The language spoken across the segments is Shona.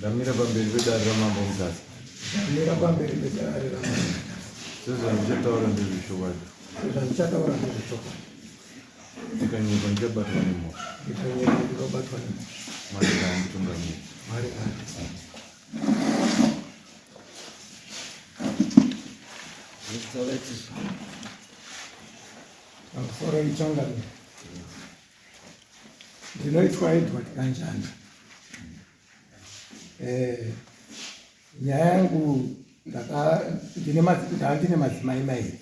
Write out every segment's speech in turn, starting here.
Ndamira pamberi pedare ramambo mutasa. Ndamira pamberi pedare ramambo mutasa. Sezvandichataura ndezveshokwadi. Sezvandichataura ndezveshokwadi. Ndikanyekwa ndichabatwa nemhosva. Ndikanyekwa ndikabatwa nemhosva. Mwari ngaanditungamire. Mwari ngaanditungamire. Pamusoro wechongamiro. Ndinoitwa Edward Kanjanda. Nyaya yangu ndine madzimai mairi.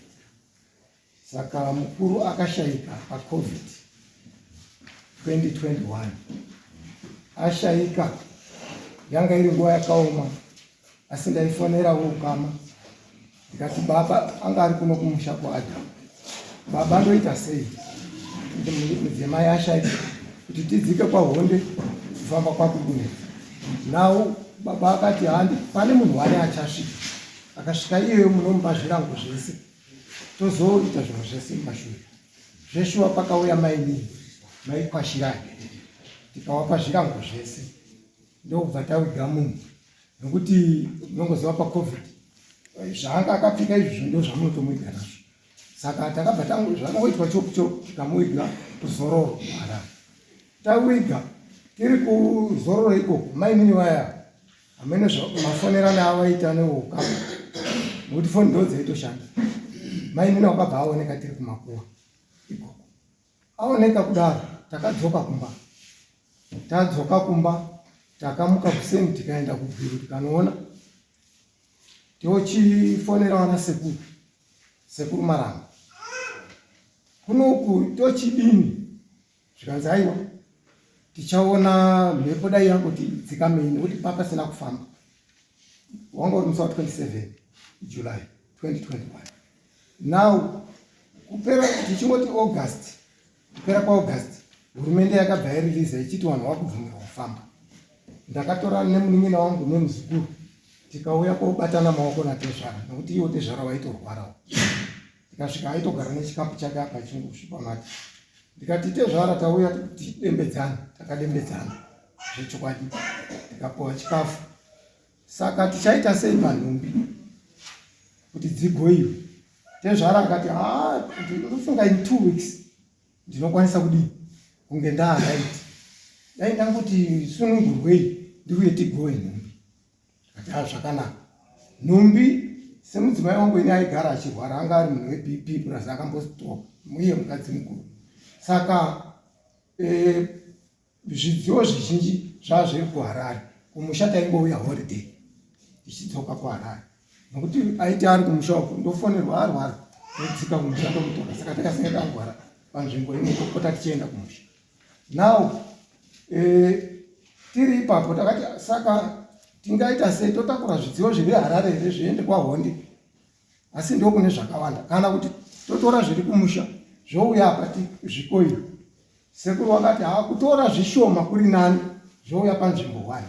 Saka mukuru akashaika paCovid 2021. Ashaika yanga iri nguva yakaoma, asi ndaifonera ukama ndikati baba anga ari kuno kumusha kwaAdha. Baba ndoita sei kuti mudzimai ashaika kuti tidzike kwaHonde kufamba kwaKuguneza. Nawo baba akati handi pane munhu wani achasvika. Akasvika iyeyo munomupa zvirango zvese. Tozoita zvinhu zvese mumashure. Zveshuwa pakauya mai Kwashirani. Tikawapa zvirango zvese. Ndokubva tawiga munhu. Nokuti unongoziva paCovid zvanga akapfeka izvi ndo zvamunotomuiga nazvo. Saka takabva zvakangoitwa chopu tikamuiga kuzororo Harare. Tawiga tiri kuzororo ikoko mainini vaya hamene mafonerane avaita neukama nokuti foni ndo dzaitoshanda. Mainini wakabva aoneka tiri kumakuva ikoko. Aoneka kudaro takadzoka kumba. Tadzoka kumba takamuka kuseni tikaenda kubhiru tikanoona tochifonera wana sekuru Maranga. Kunoku tochidini zvikanzi aiwa tichaona mhepo dai yangoti dzikamei nekuti papasina kufamba. Wanga uri musi wa27 July 2021. Now kupera tichingoti August, kupera kwaAugust hurumende yakabva yariliza ichiti vanhu vakubvumirwa kufamba. Ndakatora nemunin'ina wangu nemuzukuru tikauya kobatana maoko naTezvara nokuti iwo Tezvara waitorwarawo. Tikasvika aitogara nechikapu chake apa chingosvipanati. Ndikati Tezvara tauya tidembedzana, takadembedzana zvechokwadi tikapuwa chikafu. Saka tichaita sei manhumbi kuti dzigoiwe. Tezvara akati ndinofunga in 2 weeks ndinokwanisa kudii kunge ndaaraiti. Dai ndangoti sunungurwei ndiuye tigoe nhumbi. Akati zvakanaka. Nhumbi semudzimai wangu ine aigara achirwara anga ari munhu weBP plus akambositoka muiye mukadzi mukuru. Saka zvidziyo zvizhinji zvazviri kuHarare. Kumusha taingouya holiday tichidzoka kuHarare nokuti aiti ari kumusha uko ndofonerwa arwara ndodzika kumusha ndomutora. Saka takasenga tangwara panzvimbo imwe topota tichienda kumusha. Now tiri ipapo takati saka tingaita sei totakura zvidziyo zviri Harare here zviende kwaHonde. Asi ndokune zvakawanda kana kuti totora zviri kumusha zvouya apa zvikoiro. Sekuru wakati kutora zvishoma kuri nani zvouya panzvimbo 1.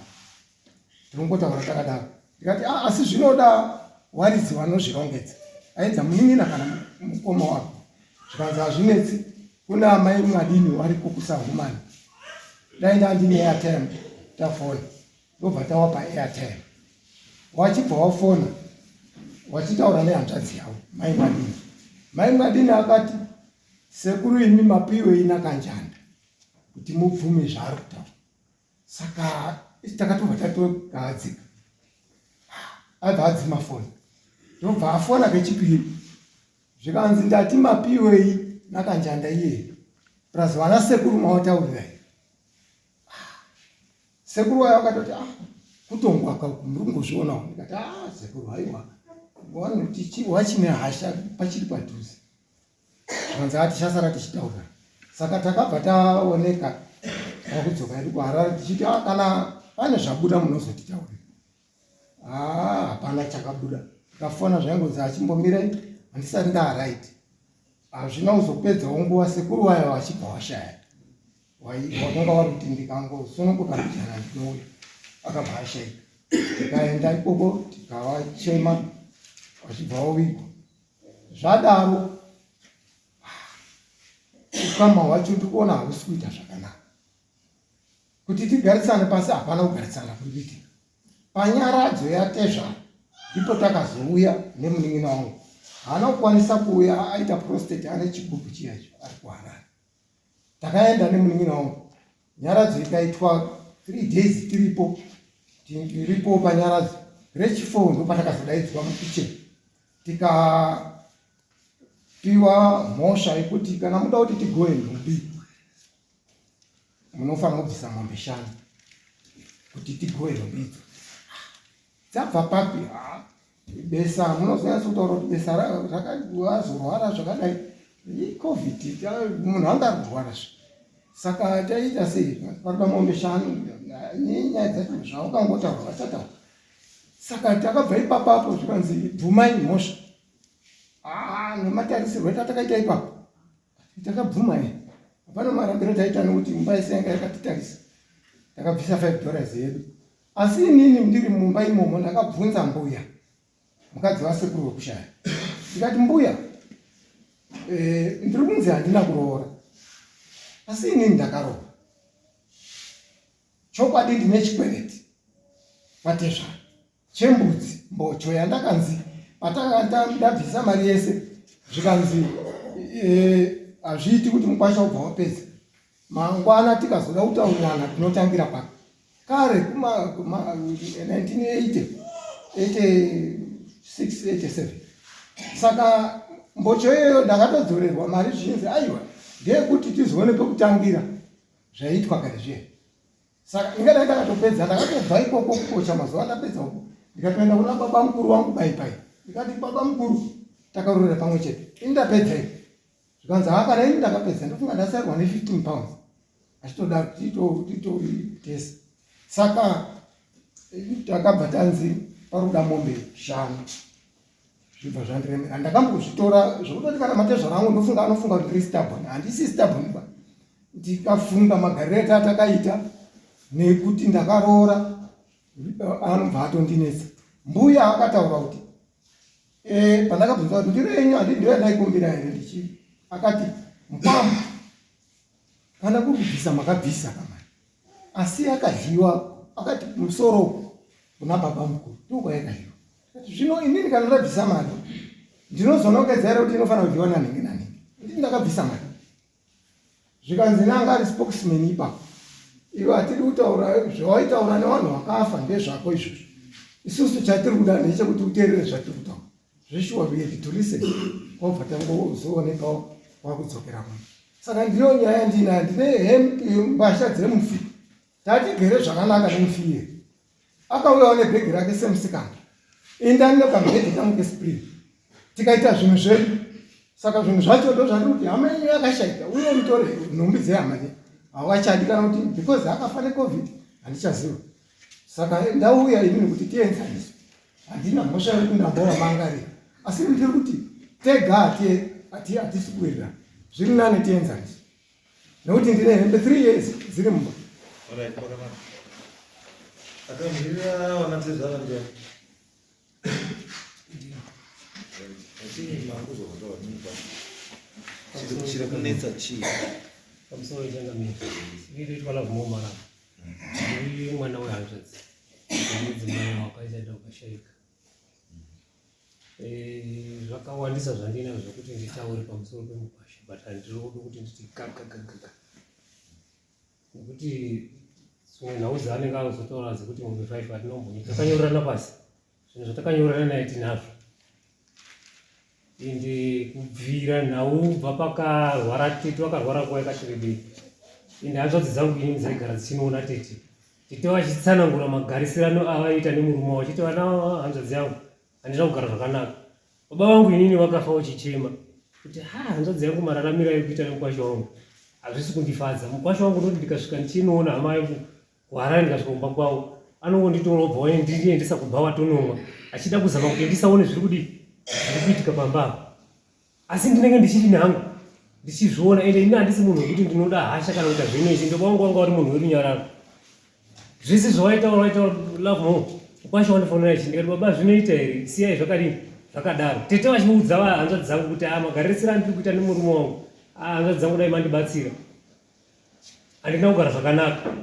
Tinongotaura takadaro. Ndikati asi zvinoda waridzi vanozvirongedza. Aidza munin'ina kana mukoma wako. Zvikanzi hazvinetsi kuna mai Mwadini vari kukusahumani. Dai ndandine airtime tafona. Ndobva tawapa airtime. Wachibva wafona wachitaura nehanzvadzi yavo mai Mwadini. Mai Mwadini akati sekuru imi mapiwe ina Kanjanda kuti mubvume zvaari kutaura. Saka takatobva tatogadzika. Abva adzima foni. Ndobva afona kechipiri. Zvikanzi ndati mapiwei naKanjanda iye. Plus vana sekuru mawataurirai. Sekuru wayo akatoti kutongwa muri kungozvionawo. Ndikati sekuru haiwa wanoti wachine hasha pachiri padhuze. Zvikanzi tichasara tichitaura. Saka takabva taoneka takudzoka hedu kuHarare tichiti kana pane zvabuda munozotitaurira. Hapana chakabuda. Tikafona zvaingonzi achimbomirai handisati ndaaraiti. Hazvina kuzopedzawo nguva sekuru wayo wachibva washaya. Wakanga wari kuti ndikangosununguka mujana ndinouya. Akabva ashaika. Tikaenda ikoko tikavachema wachibva wavigwa. Zvadaro ukama hwacho ndikuona hahusi kuita zvakanaka. Kuti tigarisane pasi hapana kugarisana kuitika. panyaradzo yaTezvara ndipo takazouya nemunin'ina wangu. Haana kukwanisa kuuya, aita prostate, ane chigubhu chiyacho ari kuHarare. Takaenda nemunin'ina wangu, nyaradzo ikaitwa 3 days tiripo panyaradzo. Rechi4 ndo patakazodaidzwa mukicheni, tikapiwa mhosva yekuti kana muda kuti tigowe nhumbi munofanira kubvisa mombe 5 kuti tigowe nhumbi idzo. Dzabva papi? Besa munozonyatsa kutaura kuti besa rakazorwara zvakadai, iCovid, munhu angarwara. Saka taita sei? Panoda mombe 5 nenyaya dzacho zvaukangotaura vachataura. Saka takabva ipapapo zvikanzi bvumai mhosva. Nematarisirwo atakaita ipapo takabvuma. Hapana marambiro taita nokuti mumba yese yanga yakatitarisa. Takabvisa $5 yedu. Asi inini ndiri mumba imomo ndakabvunza mbuya, mukadzi wasekuru wekushaya. Ndikati, mbuya, ndiri kunzi handina kuroora, asi inini ndakaroora. Chokwadi ndine chikwereti paTezvara chembudzi mbocho yandakanzi ndabvisa mari yese zvikanzi hazviiti kuti mukwasha ubva wapedza. Mangwana tikazoda kutaurirana tinotangira pako. Kare kuma 1980, 86, 87. Saka mbocho iyoyo ndakatodzorerwa mari zhinji. Aiwa, ndeyekuti tizoone pekutangira zvaitwa kare zviye. Saka ingadai ndakatopedza, ndakatobva ikoko kukocha mazuva ndapedza uko. Ndikatoenda kuna baba mukuru wangu Baipai. Ndikati, baba mukuru, takarorera pamwe chete. Indapedza iko. Zvikanzi kana ini ndakapedza, ndofunga ndasarwa ne£15. Achitoda titotesa. Saka takabva tanzi paruda mombe 5. Zvibva zvandiremera. Ndakambozvitora zvokutoti kana maTezvara angu ndofunga anofunga kuti ndiri stubborn. Handisi stubborn ba. Ndikafunga magariro atakaita nekuti ndakaroora, anobva atondinetsa. Mbuya akataura kuti pandakabvunza kuti ndiro yenyu ndiyo yandaikumbira here ndichi. Akati, mpambo kana kuri kubvisa makabvisa kamari, asi yakadyiwa. Akati, musoro kuna baba mukuru ndokwa yakadyiwa. Zvino inini kana ndabvisa mari ndinozonongedza here kuti inofanira kudyiwa nanhingi nanhingi. Ndini ndakabvisa mari. Zvikanzi nanga ari spokesman ipapo. Iwe hatiri kutaura zvawaitaura nevanhu vakafa ndezvako izvozvo. Isusu chatiri kuda ndechekuti uteerere zvatiri kutaura. Zveshuwa we to listen. Wabva tangozoonekawo wakudzokera muno. Saka ndiyo nyaya ndinayo. Ndine mbasha dzemufi. Tatigere zvakanaka nemufi iye. Akauyawo nebhegi rake semusikana. Indani nokabhegi kangu kesprit. Tikaita zvinhu zvedu. Saka zvinhu zvacho ndo zvati kuti hama yenyu yakashaika, uye mutore nhumbi dzehama yenyu. Hawachadi kana kuti because akafa neCovid handichaziva. Saka ndauya inini kuti tienzanise. Handina mhosva yekuti ndambowa mangarira. Asi ndiri kuti tega hatisi kuwirirana. Zviri nani tienzanise. Nekuti ndine hembe 3 years dziri mumba. Alright, pakanaka. Akamira wanaTezvara njani? Chiri kunetsa chii? Pamusoro changamira. Iri twala kumomara. Iri mwana wehanzvadzi. Mudzimai wakaita ukashaika. Zvakawandisa zvandinazvo zvokuti nditaure pamusoro pemukwasha, but handiri kuda kuti nditi kakakakaka. Nekuti dzimwe nhau dzaanenge azotaura dzekuti mombe 5 hatinombonyika. Takanyorana pasi. Zvinhu zvatakanyorana naye tinazvo. Ende kubvira nhau bva pakarwara tete, wakarwara nguva yakati rebei. Ende hanzvadzi dzangu inini dzaigara dzichinoona tete. Tete vachitsanangura magarisirano avaita nemurume wavo. Chiti vana hanzvadzi yangu handina kugara zvakanaka. Baba vangu inini vakafa vachichema kuti hanzvadzi yangu mararamiro aikuita nemukwasha wangu hazvisi kundifadza. Mukwasha wangu ndoti ndikasvika ndichinoona hama yangu kuHarare ndikasvika kumba kwavo, anongonditora obva ndiendesa kubva watonomwa, achida kuzama kuti ndisaone zviri kudii kuitika pamba. Asi ndinenge ndichiri nangu ndichizviona, ende ini handisi munhu wekuti ndinoda hasha kana kuita zvinhu. Ndoba wangu wanga uri munhu werunyararo. Zvese zvawaita love more. Mukwasha wandifonera ichi ndikati, baba zvinoita here, siyai zvakadini zvakadaro. Tete vachiudza hanzvadzi dzangu kuti magaririsiro andiri kuita nemurume wangu, hanzvadzi dzangu dai mandibatsira, handina kugara zvakanaka.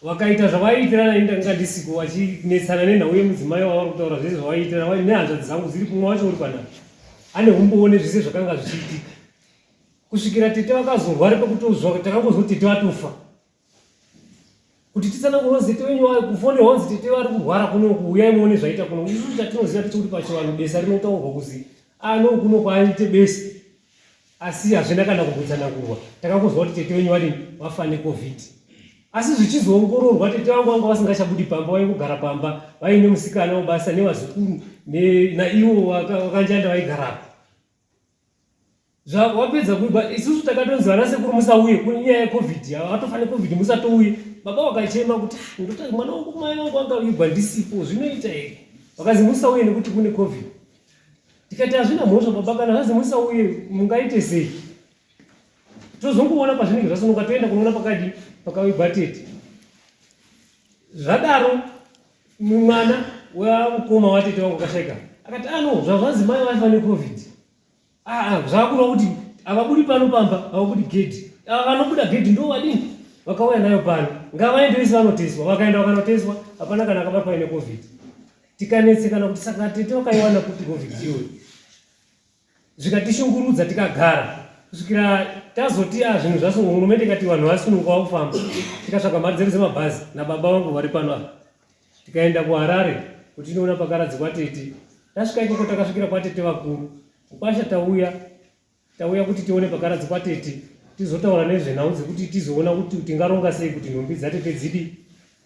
vakaita zvavaiitirana ndisiko vachinetsana nenhau yemudzimai wavari kutaura zvese zvavaiitirana nehanzvadzi dzangu dziri kumwe wacho uri panapa ane umboone zvese zvakanga zvichiitika kusvikira tete vakazorware pekutozwa takangozwa tete vatofa kuti titsanangurozi tete wenyu kufonera honzi tete vari kurwara kuno kuuyai muone zvaita kuno isusu chatinoziva tichikuti pachivanhu besa rinotaurwa kuzi ano kuno kwaaite besa asi hazvina kana kumbotsanangurwa takangozwa kuti tete wenyu vari vafa necovid asi zvichizoongororwa tete vangu vanga vasingachabudi pamba vaingogara pamba vaine musikana wabasa nevazukuru naivo vakanjanda vaigarapo zvawapedza kuigwa isusu takatonzi vana sekuru musauye kunyaya yecovid vatofa necovid musatouye baba wakachema kuti ndoti mwana wangu mai vangu angaigwa ndisipo zvinoita here vakazi musauye nekuti kune covid tikati hazvina mhosva baba kana zvazi musauye mungaite sei tozongoona pazvinenge zvasunuka toenda kunoona pakadi pakaigwa tete zvadaro mwana wamukoma watete wangu akashaika akati ano zvazvanzi mai vaifa necovid zvakura kuti havabudi pano pamba havabudi gedhi vanobuda gedhi ndo vadini vakauya nayo pano ngavaendevisi vanoteswa vakaenda vakanoteswa hapana kana akabatwa ine covid tikanetsekana kuti saka tete vakaiwana kuti covid iyoyo zvikatishungurudza tikagara kusvikira tazoti zvinhu zvasunga hurumende ikati vanhu vasununga vakufamba tikatsvaga mari dzedu dzemabhazi nababa vangu vari pano apa tikaenda kuharare kuti inoona pakaradzikwa tete tasvika ikoko takasvikira kwatete vakuru ukwasha tauya kuti tione pakaradzikwa tete tizotaura nezvenhau dzekuti tizoona kuti tingaronga sei kuti nhumbi dzatete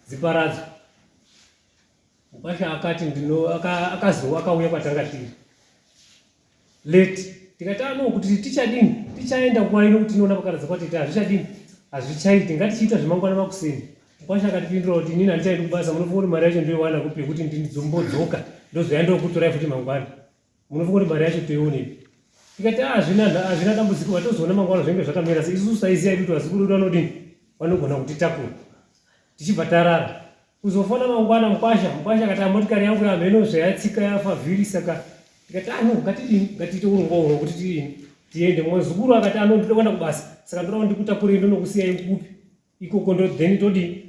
dziparadzwe ukwasha akati akauya kwatanga tiri late tikati kuti tichadini tichaenda nguva ino kuti inoona pakaradzikwa tete hazvichadini hazvichaiti ngatichiita zvemangwana makuseni ukwasha akatipindura kuti inini handichaidi kubasa munofunga kuti mari yacho ndoiwana kupi yekuti ndizombodzoka ndozoyandokutorai futi mangwana munofunga kuti mari yacho toionepi tikati hazvina dambudziko vatozoona mangwana zvinenge zvakamira se isusu saiziva idu kuti vazukuru vanodini vanogona kutitakura tichibva tarara kuzofona mangwana mukwasha akati motikari yangu yamheno zvayatsika yafa vhiri saka tikati ngatidini ngatiite urongwa kuti tiende muzukuru akati ndinoda kuenda kubasa saka ndoda ndikutakurei ndonokusiyai kupi ikoko then todini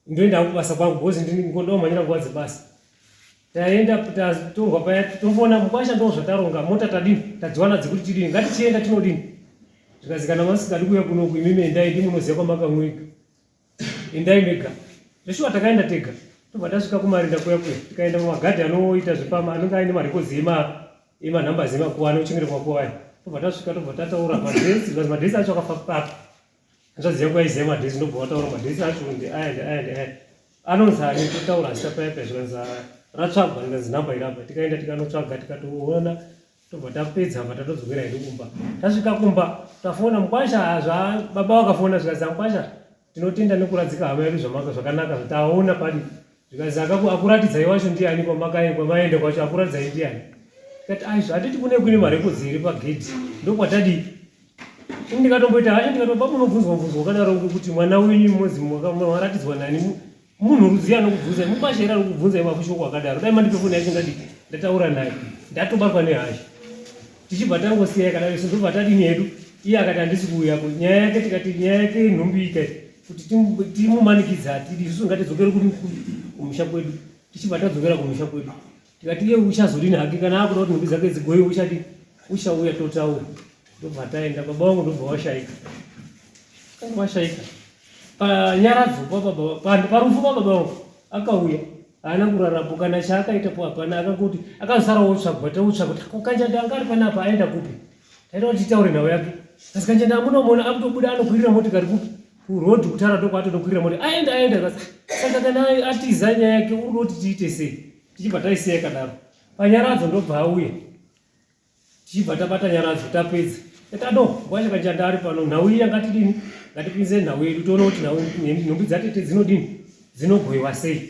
ndoenda kubasa kwangu bhozi ndinondomhanyira nguva dzebasa taenda tatorwa paya tofona mukwasha ndo zvataronga mota tadini tadziwana dzekuti tidini ngatichienda tinodini zvikazikana masikadi kuuya kunoku imimi endai ndimunoziva kwamakamwika endai mega zveshuwa takaenda tega tobva tasvika kumarinda kuya tikaenda mumagadhi anoita zvepama anenge aine marekodzi emanhambazi emakuwa anochengeterwa kuwaya tobva tasvika tobva tataura madhesi madhesi acho akafa papa zvaziva kuaiziva madhesi ndobva wataura madhesi acho aya anonzi ani totaura asita payapa zvikanzi ratsvagwa ndikazi nhamba irapa tikaenda tikanotsvaga tikatoona tobva tapedza bva tatodzokera hedu kumba tasvika kumba tafona mukwasha baba vakafona zvikazi mukwasha tinotenda nekuradzika hama yedu zvakanaka zvataona padi zvikazi akuratidzai wacho ndiani kwamaenda kwacho akuratidzai ndiani tikati hatiti kune kune marekodzi iri pagedhi ndokwatadi ndikatomboita hacho ndikatopa munobvunzwa wakadaro kuti mwana wenyu mmozi maratidzwa nani munhu ruziva anokubvunzai mukwasha iri ari kubvunzai mafishoko akadaro dai mandipe foni yacho ndataura naye ndatobatwa nehasha tichibva tangosiyai kadaro isu ndobva tadini hedu iye akati handisi kuuya nyaya yake tikati nyaya yake nhumbi ikati kuti timumanikidza atidi isusu ngatidzokere kumusha kwedu tichibva tadzokera kumusha kwedu tikati iye uchazodini hake kana akuda kuti nhumbi dzake dzigoyiwe uchauya totaura ndobva taenda baba vangu ndobva washaika panyaradzo parufu pababa vangu akauya haana kurarapo kana chaakaitapo hapana akangoti akazarawo tsvagwa tautsvaga kuti kanjanda anga ari panapa aenda kupi taida kuti titaure nhau yake asi kanjanda amunomona akutobuda anokwirira motikari kupi kurodhi kutara doko atonokwirira moti aenda saka kana atiza nyaya yake uri kuti tiite sei tichibva taisiya kadaro panyaradzo ndobva auya tichibva tabata nyaradzo tapedza nguva chakanjanda ari pano nhau iya ngatidini ngatipinze nhau yedu toona kuti nhumbi dzatete dzinodini dzinogoyiwa sei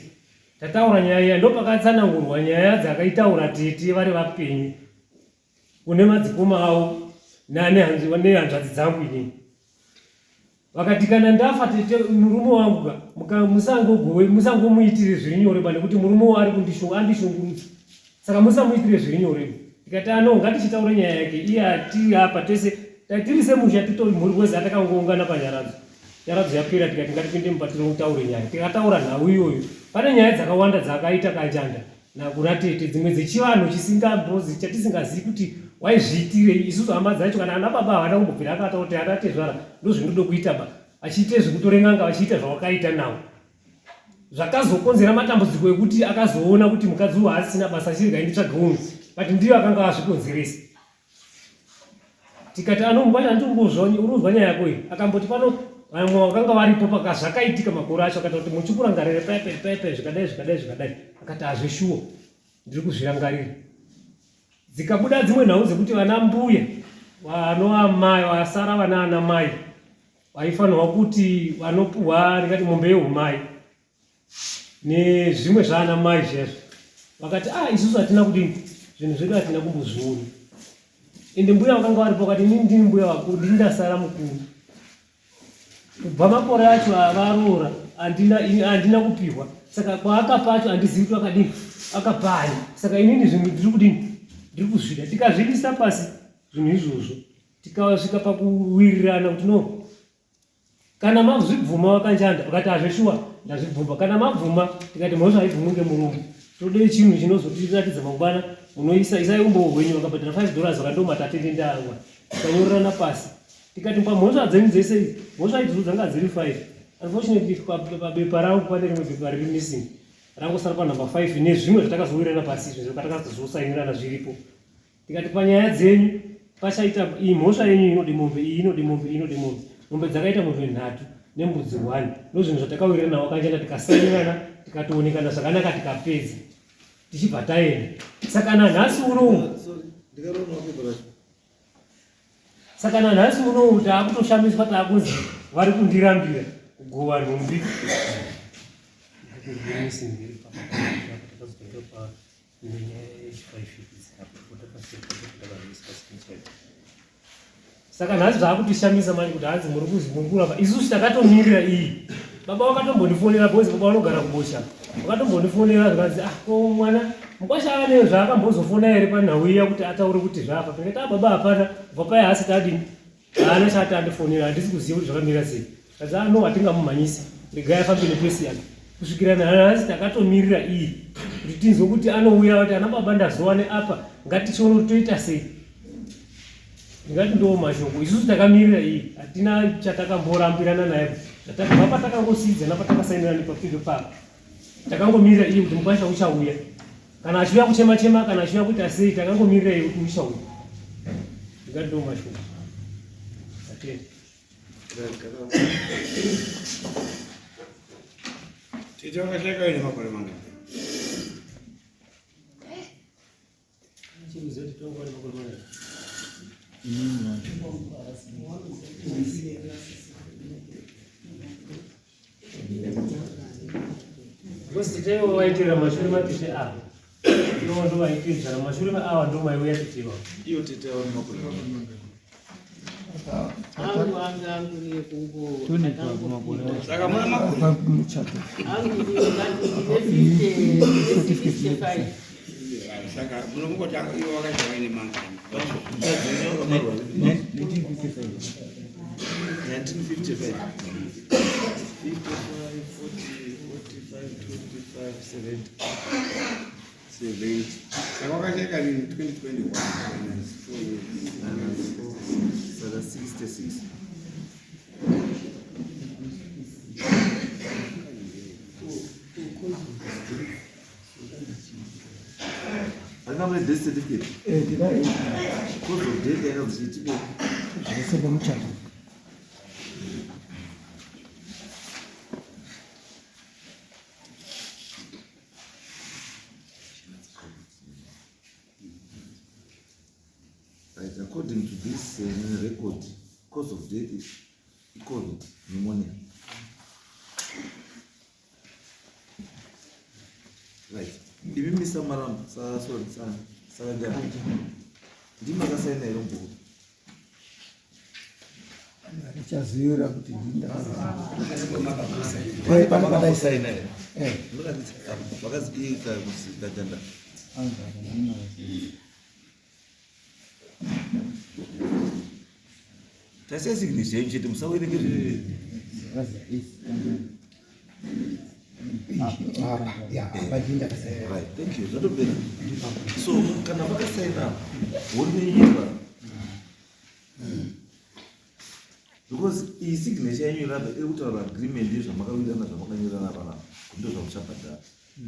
tataura nyaya iya ndopakatsanangurwa nyaya dzakaitaura tete vari vapenyu kune madzikoma avo nehanzvadzi dzangu inini vakati kana ndafa tete murume wangu musangomuitire zviri nyoreba nekuti murume ari andishungurudza saka musamuitire zviri nyoreba tikati ngatichitaure nyaya yake iye atiri apa tese tiri semusha titori mhuri wese atakangoungana panyaradzo yaradzo yapera tikati ngatipinde mubatiro mutaure nyaya. Tikataura nhau iyoyo pane nyaya dzakawanda dzakaita Kanjanda naKuna Tete, dzimwe dzechivanhu chisingambozi chatisingazivi kuti waizviitirei. Isusu hama dzacho kana ana baba havana kumbobvira akataura kuti ana Tezvara ndozvinoda kuita ba, achiite zvekutore n'anga vachiita zvawakaita nawo, zvakazokonzera matambudziko ekuti akazoona kuti mukadzi uyu haasina basa achiri gainditsvaga unhu, but ndiyo akanga azvikonzeresa. Tikati anombanya ndingozvonyi uruzwa nyaya yako iyi, akamboti pano vamwe vakanga varipo pakazvakaitika makore acho, akati kuti muchikurangarire paipai zvakadai, akati hazveshuwo ndiri kuzvirangarira. Dzikabuda dzimwe nhau dzekuti vana mbuya vanova mai vasara vana ana mai vaifanirwa kuti vanopuhwa ndingati mombe yeumai nezvimwe zvaana mai zvezvo, vakati isusu hatina kudini zvinhu zvedu hatina kumbozviona. Ende mbuya vakanga varipo vakati inini ndini mbuya wako ndindasara mukuru, kubva makore acho avaroora handina kupihwa, saka kwaakapa acho handizivi kuti akadini akapani. Saka inini zvinhu ndiri kudini ndiri kuzvida. Tikazvivisa pasi zvinhu izvozvo tikasvika pakuwirirana kuti no, kana mazvibvuma Wakanjanda, vakati hazveshuwa ndazvibvuma. Kana mabvuma tikati mhosva haibvumwi ngemurume, tode chinhu chinozotiratidza mangwana munoisa isai umbo hwenyu, vakabhadhara $5 vakandoma tatende ndaamwa, tikanyorerana pasi tikati pamhosva dzenyu dzese idzi mhosva idzodzo dzanga dziri 5. Unfortunately pabepa rangu pane rimwe bepa riri missing rangosara panhamba 5 nezvimwe zvatakazowirirana pasi izvo zvatakazosaimirana zviripo. Tikati panyaya dzenyu pachaita iyi mhosva yenyu inode mombe, iyi inode mombe, iyi inode mombe. Mombe dzakaita mombe 3 nembudzi 1 ndozvinhu zvatakawirirana nawo Kanjanda, tikasainirana tikatoonekana zvakanaka tikapedza tichibva taenda. Saka nanhasi unowu taakutoshamiswa, taakunzi vari kundirambira kugova nhumbi. Saka nhasi zvaakutishamisa manje kuti hanzi muri kuzimungura. Isusu takatomirira iyi. Baba wakatombondifonera, bozi baba vanogara kubosha, wakatombondifonera zvakanzi ko mwana mukwasha ane zvaakambozofona here panhau iya kuti ataure kuti zvafa. Tikati baba hapana, kubva paya hasi tadini haana chati andifonera, handisi kuziva kuti zvakamira sei. Kazi no, hatingamumhanyisi, regai afambe nepesi yake. Kusvikira nhasi takatomirira iyi kuti tinzwe kuti anouya kuti ana baba ndazowane apa, ngatichiona toita sei. Ndingati ndo mashoko, isusu takamirira iyi, hatina chatakamborambirana naye. Baba takangosidzana patakasainirana papedo papa, takangomirira iyi kuti mukwasha uchauya, kana achiuya kuchema kana achiuya kuita sei, takangomirira iyi kuti uchauya. Ndingati ndo mashoko. Tete wakasheka ine makore mangani? Titewo waitira mashure matete ava, iwo ndo vaitira mashure ava ndo maiuya titewa. Iyo tete wani makore mangani? Saka muna makore muchato. Saka muna mukoti iyo wakasheka ine mangani? 1955. 55, 70. Saka wakasheka ine 2021. Saka 66. Angamle death certificate. Didai Cause of death yakazviitiko. zvese muchato. Right, according to this record, cause of death is COVID, pneumonia. Right. Even Mr. Maram, sorry, Saranja. Ndimakasaina iro mbuku. Richazira kuti ndinda. Pana padasaina ere. Ndakatsa vakaziika kusikajanda. Tasiya signature chete musawerenge Right, thank you. Zvotopera. So kana vakasaina womenyepa because iyi signature yenyu iramba iri kutaura agreement yezvamakawirirana zvamakanyorana pana ndo zvamuchabhadhara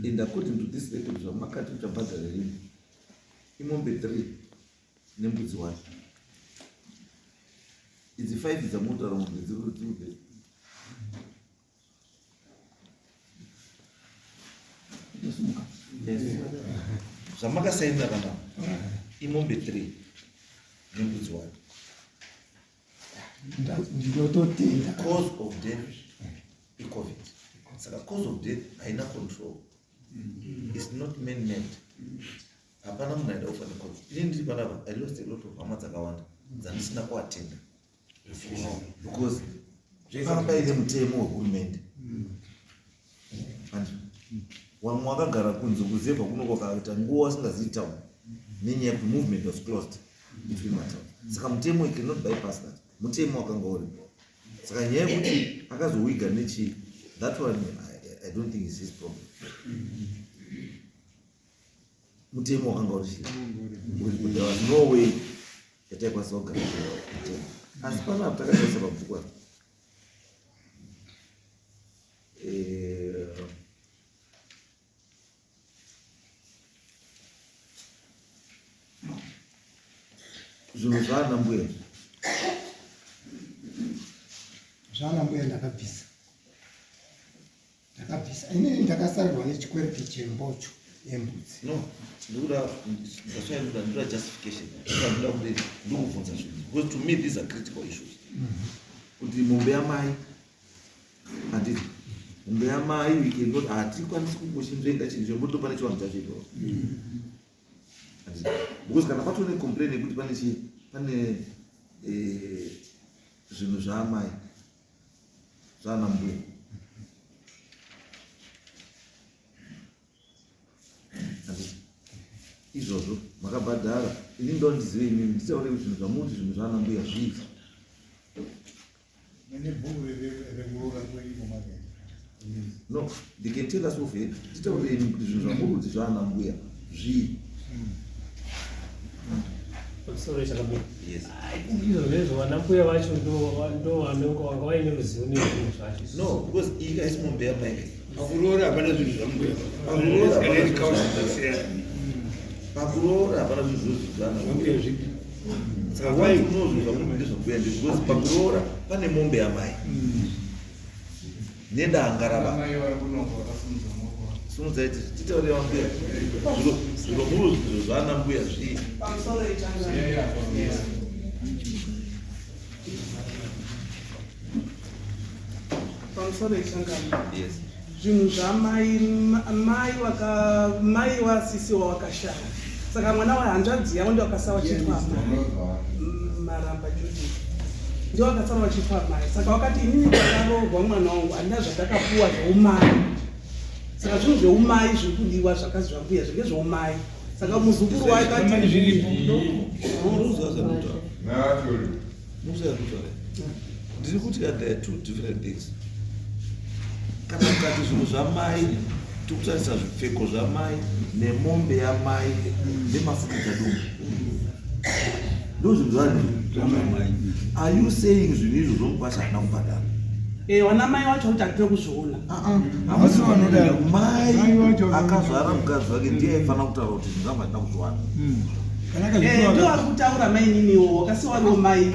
and according to this record zvamakati muchabhadhara rini imombe 3 nembudzi 1 idzi 5 dzamunotaura mombe dziri zvamakasainira kana imombe 3 nembudzi 1 cause of death iCovid. Saka cause of death haina control. It's not man-made. Hapana munhu aida kufa neCovid. Ini ndiri panapa I lost a lot of hama dzakawanda dzandisina kuatenda because paramba ine mutemo wehurumende vamwe vakagara kunze kuzebva kuno kwakaita nguva vasingazivi town nenyaya yekuti movement was closed between matown. Saka mutemo you cannot bypass that. Mutemo wakanga uripo. Saka nyaya yekuti akazowiga nechi that one I don't think is his problem. Mutemo wakanga uripo. There was no way yataikwanisa kugara mutemo. Asi pana takataisa pabhuku apa zvinhu zvaana mbuya ndakabvisa inini ndakasarirwa nechikwereti chembocho yembudzi. no ndikuda ndikuda justification ndikuda kuti ndikubvunza zvinhu because to me these are critical issues. Kuti mombe yamai handiti mombe yamai we cannot hatikwanisi kungoshinzvenga chinhu chomboto pane chivanhu chacho ipapo because kana patone complain yekuti pane zvinhu zvaamai zvaana mbuya izvozvo makabhadhara ini ndo ndizive inini nditaure kuti zvinhu zvamuti zvinhu zvaana mbuya zvii no they can tell us of it nditaure ini kuti zvinhu zvamuti zvaana mbuya zvii yes izvo vanambuya vacho ndo vanga vaine ruzivo nezvinhu zvacho. no because iyi kaisi mombe yamai pakuroora hapana zvinhu zvambuya pakuroora hapana zvinhu zvaana zvambuya zvipi saka ndezvambuya because pakuroora pane mombe yamai nendaangarava sunudzaiti titaure vambuya zviro muru zviro zvaana mbuya zvii pamusoro echangana yes zvinhu zvamai mai wasisiwa wakashaya saka mwana wahanzvadzi yavo ndio wakasawa chitwa maramba Judith ndio wakasawa wachitwa mai saka wakati inini ndakaroorwa mwana wangu handina zvandakapuwa zveumai saka zvinhu zveumai zviri kudiwa zvakazi zvambuya zvinge zveumai saka muzukuru waikati ndiri kuti there are two different things. Kana ukati zvinhu zvamai tikutarisa zvipfeko zvamai nemombe yamai nemafukidzadumu ndo zvinhu zvani. Are you saying zvinhu izvo zvomukwasha hana kubhadhara? wana mai wacho kuti hatiri kuzviona mai akazvara mukadzi wake ndiye aifanira kutaura kuti zvinhu zvamba ndina kuzviwana ndio ari kutaura mai niniwo wakasiwariwo mai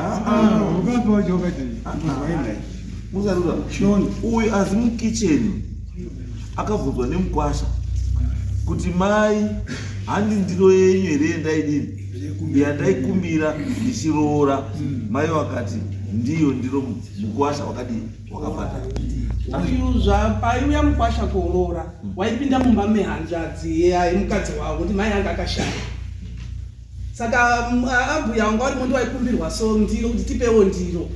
musarura uyu azi mukicheni akabvunzwa nemukwasha kuti mai handi ndiro yenyu here yendaidini yandaikumbira ndichiroora mai wakati ndiyo ndiro mukwasha wakadii wakabhadhara uyu zvapaiuya mukwasha kuroora waipinda mumba mehanzvadzi yemukadzi wavo kuti mai anga akashaya saka ambuya wanga vari mundi waikumbirwa so ndiro kuti tipewo ndiro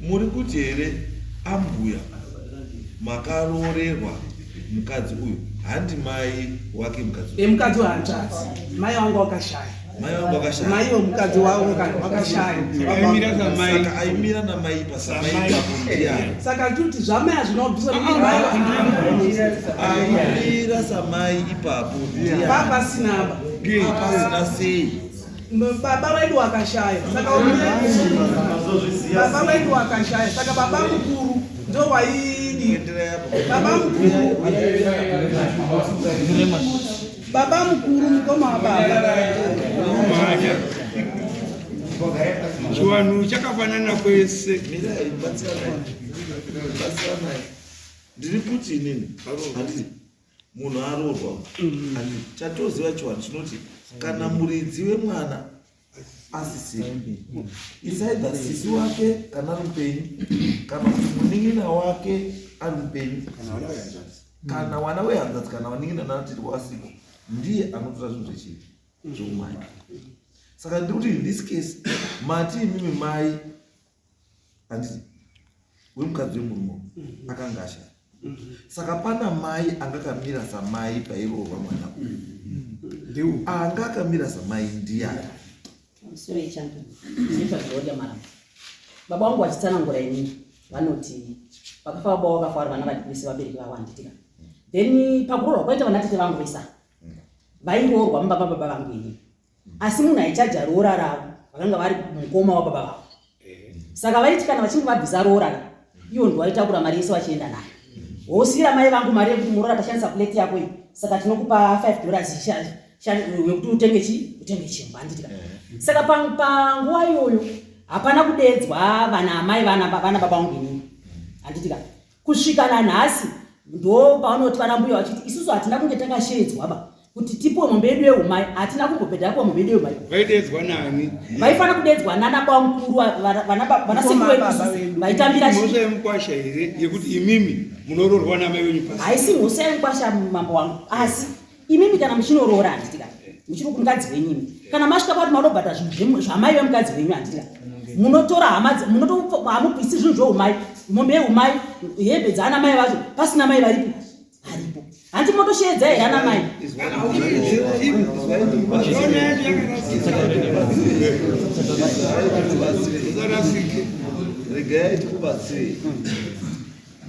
muri kuti here ambuya makaroorerwa mukadzi uyu handi mai wake mukadzi mukadzi wahanzvadzi mai wanga wakashaya mai wangu akashaya. Mai womukadzi wavo wakashaya. Aimira samai. Saka aimira namai pasamai ipapo ndiani? Saka kuti zvamai hazvinobvisa Aimira samai ipapo ndiani? papasinaba. Pasina sei. Baba wedu wakashaya. Saka baba wedu wakashaya. Saka baba mukuru ndo waidi. Kuendelea hapo. Baba mukuru mukoma wa baba. Chiwanhu chakafanana kwese. Mira ibatsirana. Ndiri kuti inini handiti munhu aroorwa. Handiti chatoziva chiwanhu chinoti kana muridzi wemwana asisiri, it's either sisi wake kana ari mupenyu kana kuti munin'ina wake ari mupenyu kana wana wehanzvadzi kana wanin'ina nanatiri wasipo ndiye anotora zvinhu zvechii zveumai. Saka ndiri kuti in this case mati imimi mai handiti wemukadzi wemurume akanga ashaya. Saka pana mai angakamira samai pairoorwa mwana uyu. Anga akamira samai ndiani? Sure chando. Sita kuoja mara. Baba wangu achitsanangura inini vanoti pakafa baba wakafa vana vadisi vabereki vavo handitika. Then pakuroorwa kwaita vanatete vangu vesa. Vaingoorwa mubaba baba vangu inini. Asi munhu aichaja roora ravo vakanga vari mukoma wababa vavo. Saka vaiti kana vachinge vabvisa roora iwo ndo vaitakura mari yese vachienda nayo. Wosira mai vangu mari yekuti muroora tashandisa plate yako iyi. Saka tinokupa $5 wekuti utenge chimba handitika. Saka panguva iyoyo hapana kudedzwa vana amai vana baba vangu inini handitika. Kusvika nanhasi ndo pavanoti vana mbuya vachiti isusu hatina kunge takashedzwa ba kuti tipuwe mombe yedu yeumai, hatina kumbopedhapo mombe yedu yeumai. Vaidedzwa nani? Vaifana kudedzwa nana baba mukuru vana sekuru vedu vaitambira mhosva yemukwasha here yekuti imimi munoroorwa namai wenyu pasi. Haisi mhosva yemukwasha mambo wangu, asi imimi kana muchinoroora handitika muchiri kumukadzi wenyimi kana masvika kuti manobhata zvinhu zvamai vemukadzi wenyu handitika munotora hamubvisi zvinhu zveumai, mombe yeumai, hembe dzaana mai vacho pasina mai varipo haripo. Handi motosheedza here ana mai? Regai tikubatsire.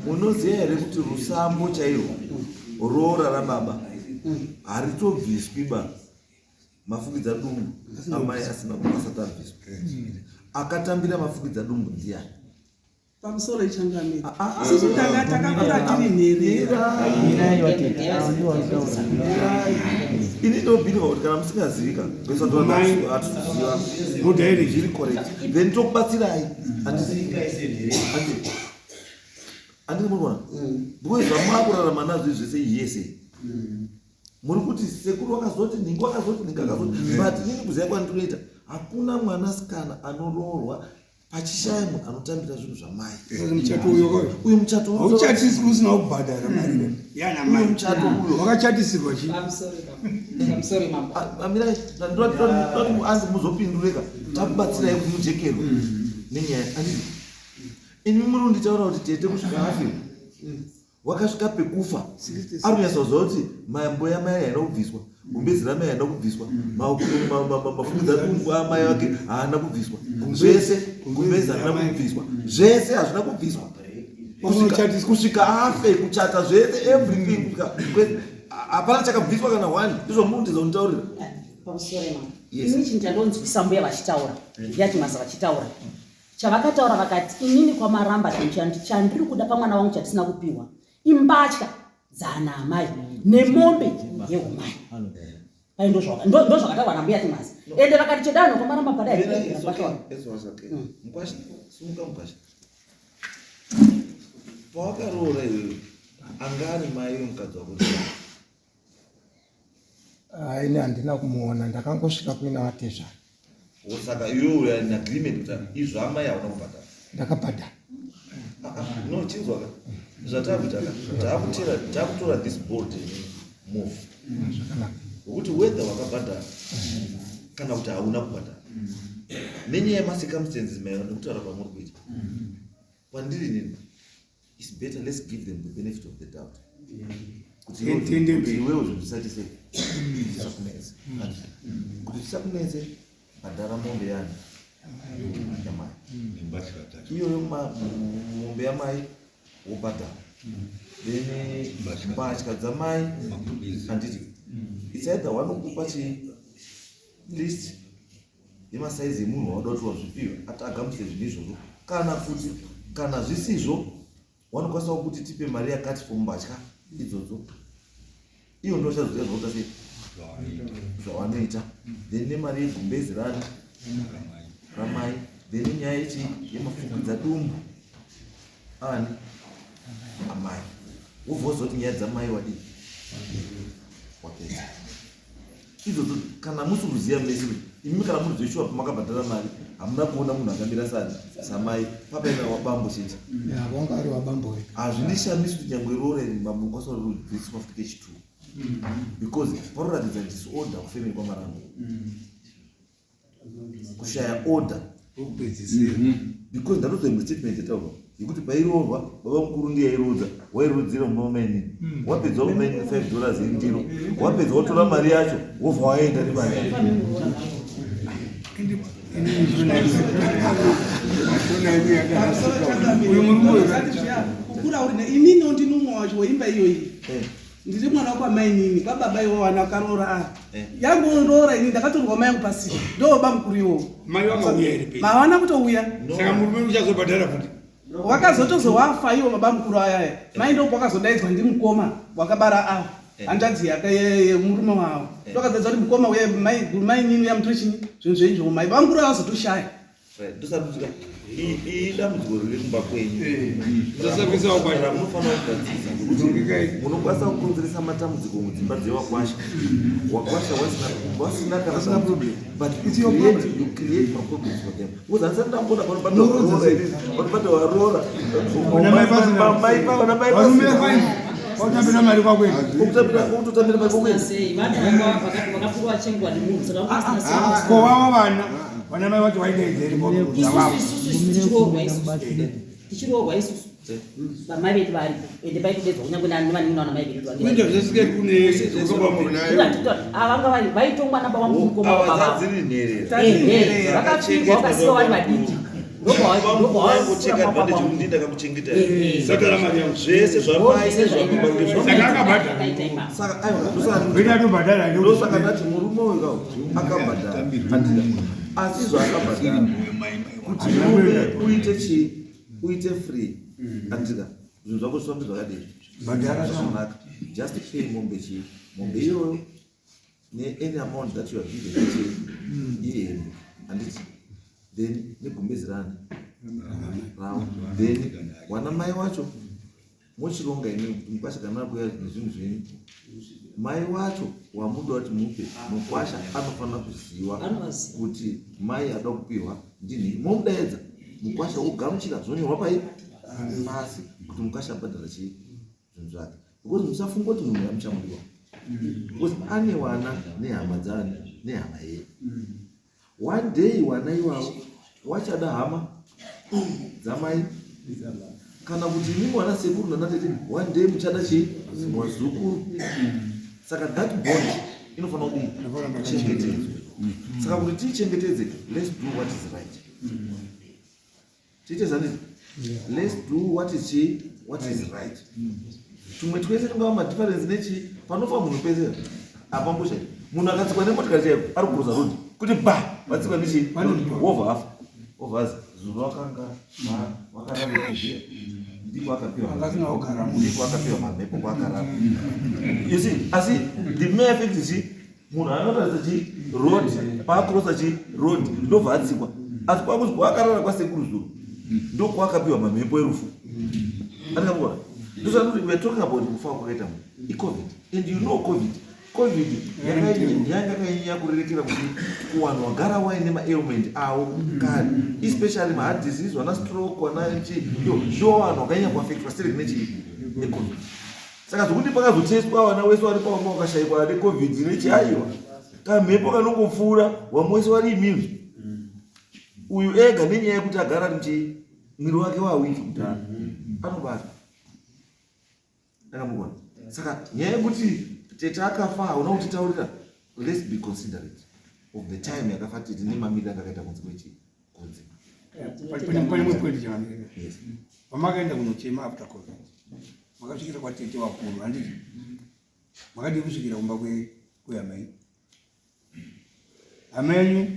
Munoziva here kuti rusambo chairwo roora rababa haritobviswi ba mafukidza dumbu amai asina asati abviswa. Akatambira mafukidza dumbu ndiani? Pamusoro ichangamiri. Sisi takakura tiri nherera. Ini ndobhirwa kuti kana musingazivika hatuziva mudairi zviri correct then tokubatsirai. Handiti munoona because zvamakurarama nazvo zvese yese muri kuti sekuru wakazoti ningi wakazoti ningi akazoti but nini kuziva kwandinoita hakuna mwanasikana anoroorwa pachishaya munhu anotambira zvinhu zvamai. Muchato uyu muchato hauchatisirwi usina kubhadhara mari yana mai. Muchato uyo wakachatisirwa chii? Sorry mambo. Amirai ndoti muanzi muzopindureka takubatsirai kumujekerwa nenyaya handiti. Ini munonditaura kuti tete kusvika afe wakasvika pekufa ari kunyatsoziva kuti mambo yamai haina kubviswa, gumbezi ramai haina kubviswa, mafukidza dumbu amai vake haana kubviswa, zvese gumbezi harina kubviswa, zvese hazvina kubviswa kusvika afe, kuchata zvese everything hapana chakabviswa kana one. Izvo munondidza kunditaurira Pamusoro mambo. Ini chinhu chandonzwisa mbuya vachitaura ndiyati maza vachitaura chavakataura vakati inini kwamaramba chandiri kuda pamwana wangu chatisina kupiwa imbatya dzana amai nemombe yeumai. Pai ndo zvakataurwa nambuya timazi ende vakati chedano kwamaramba padai mukwasha simuka mukwasha pawakaroora iwewe anga ari mai vemukadzi wako? Ini handina kumuona, ndakangosvika kuina vatezva. Saka iwewe uri agreement kuti izvo amai hauna kubhadhara? Ndakabhadhara. No, chinzwaka zvatakuita takutora this board move ukuthi whether wakabhadhara kana kuti hauna kubhadhara nenyaya yemacircumstances maererano nekutaura kwamuri kuita kwandiri nini, it's better let's give them the benefit of the doubt. kuti iwewe zvisati zvisakunetse kuti zvisakunetse bhadhara mombe yani yamai iyoyo mombe yamai wobhadhara then mbatya dzamai handiti it's either vanokupa list yemasaizi emunhu wauda kuti wazvipiwa atagamuchire zvinhu izvozvo kana kuti kana zvisizvo vanokwanisa kuti tipe mari yakati for mbatya idzodzo iyo ndo chazoita sei zvavanoita then nemari yegumbezi ramai then nyaya yemafukidza dumbu ani amai wobvozoti nyaya dzamai wadii wapedza idzodzo kana musi kuziya mese imi kana munhu zveshuwa pamakabhadhara mari hamuna kuona munhu akamira samai papaina wabambo chete wanga ari wabambo hazvindishamisi kuti nyangwe rora iri bambo ngosarubviswa fuke chitu because paroratidza disorder kufemeni kwamarango kushaya order because ndatozoimwe statement yetaurwa yekuti pairoorwa baba mukuru ndiye airodza wairodzera mumaini wapedza mumaini $5 indiro wapedza wotora mari yacho wobva waenda nemari yacho kukura uri inini ndinumwe wacho weimba iyoyi ndiri mwana wakwamainini kwababa iwo wana karoora yangooroora ini ndakatorwa mai yangu pasi ndoba mukuru iwo mawana kutouya saka murume uchazobhadhara futi wakazotozowafa iwo baba mukuru ayaya mai ndo kwakazodaidzwa ndimukoma wakabara awo hanzvadzi yake yemurume wavo ndokadzadza kuti mukoma uye mainini yamutori chini zvinhu zveizvo mai baba mukuru avazotoshaya ndosadudzika idambudziko riri kumba kwenyu Munofanira kugadzisa kuti munokwanisa kukonzeresa matambudziko mudzimba dzewakwasha wakwasha wasina kana problem but you create problems for them uzanisa ndambona panobata warora Kutambira mari kwakwenu. Kutambira mari kwakwenu. Ko wava vana. Vana mai vacho vaidaidzere tichiroorwa isusu vamai vedu varipo ende paitodedzwa kunyangwe nevanini vana mai vedu kuinda zvesike kune vanga vaitongwa naba wamukoma wadziri nherera vakapfigwa vakasiva vari vadiki ndobvawangocheka advantage kuti ndakakuchengeta zvese zvamai ndosaka ndati murume uyu akabhadhara asi zvaakabhadhara kuti mume uite free andika zvinhu zvako zvifambi zvakadini zvakanaka just pay mombe iyoyo any amount that you are given iye handiti then negumbezi rani rao then wana mai wacho mochironga ine mukwasha kana kuya nezvinhu zvenyu mai wacho wamuda kuti mupe mukwasha anofanira kuziva kuti mai ada kupiwa ndini momudaedza mukwasha wogamuchira zvonyorwa pai pasi kuti mukwasha abhadhara chii zvinhu zvake because musafunga kuti munhu yamuchamudiwa because ane wana nehama dzani nehama yedu one day wana ivavo wachada hama dzamai kana kuti mimi wana sekuru nanatete one day muchada chii wazukuru saka that bond inofanira kudii chengetedzwe saka kuti tiichengetedze let's do what is right tiite zani let's do what is right tumwe twese tingava madifference nechi panofa munhu pese apambusha munhu akatsikwa nemotikari chaipo ari kuroza rodi kuti ba vatsikwa nechi wovha hafa wovhazi zuro wakanga wakararekuziya ndiko akapiwa mamhepo kwakarara you see asi the mere effect chi munhu anotaridza chi road paakurosa chi road ndobva atsikwa asi kwakuzi kwakarara kwasekuru zuro ndokwakapiwa mamhepo erufu andikambona ndosanoti we are talking about kufa kwakaita munhu icovid and you know covid yanga kainyanya kurerekera kuti kuvanhu vagara waine maailment avo kare especially maheart disease vana stroke vana chi ndo vanhu vakanyanya kuafectwa stirek nechi necovid saka zvokuti pakazotestwa vana wese vari pavama vakashayikwa necovid nechi aiwa kamhepo kanongopfuura vamwe wese vari immune uyu ega nenyaya yekuti agara nechi mwiri wake wawiki kuti anobata Ndakamubona. Saka nyaya yekuti tete akafa hauna kutitaurira, let's be considerate of the time yakafa tete nemamiri akakaita kunze kunze. Pane mwekwedi chana. Yes. Pamakaenda kunochema after COVID. Makasvikira kwatete wakuru handiti. Makadi kusvikira kumba kweamai. Amenyu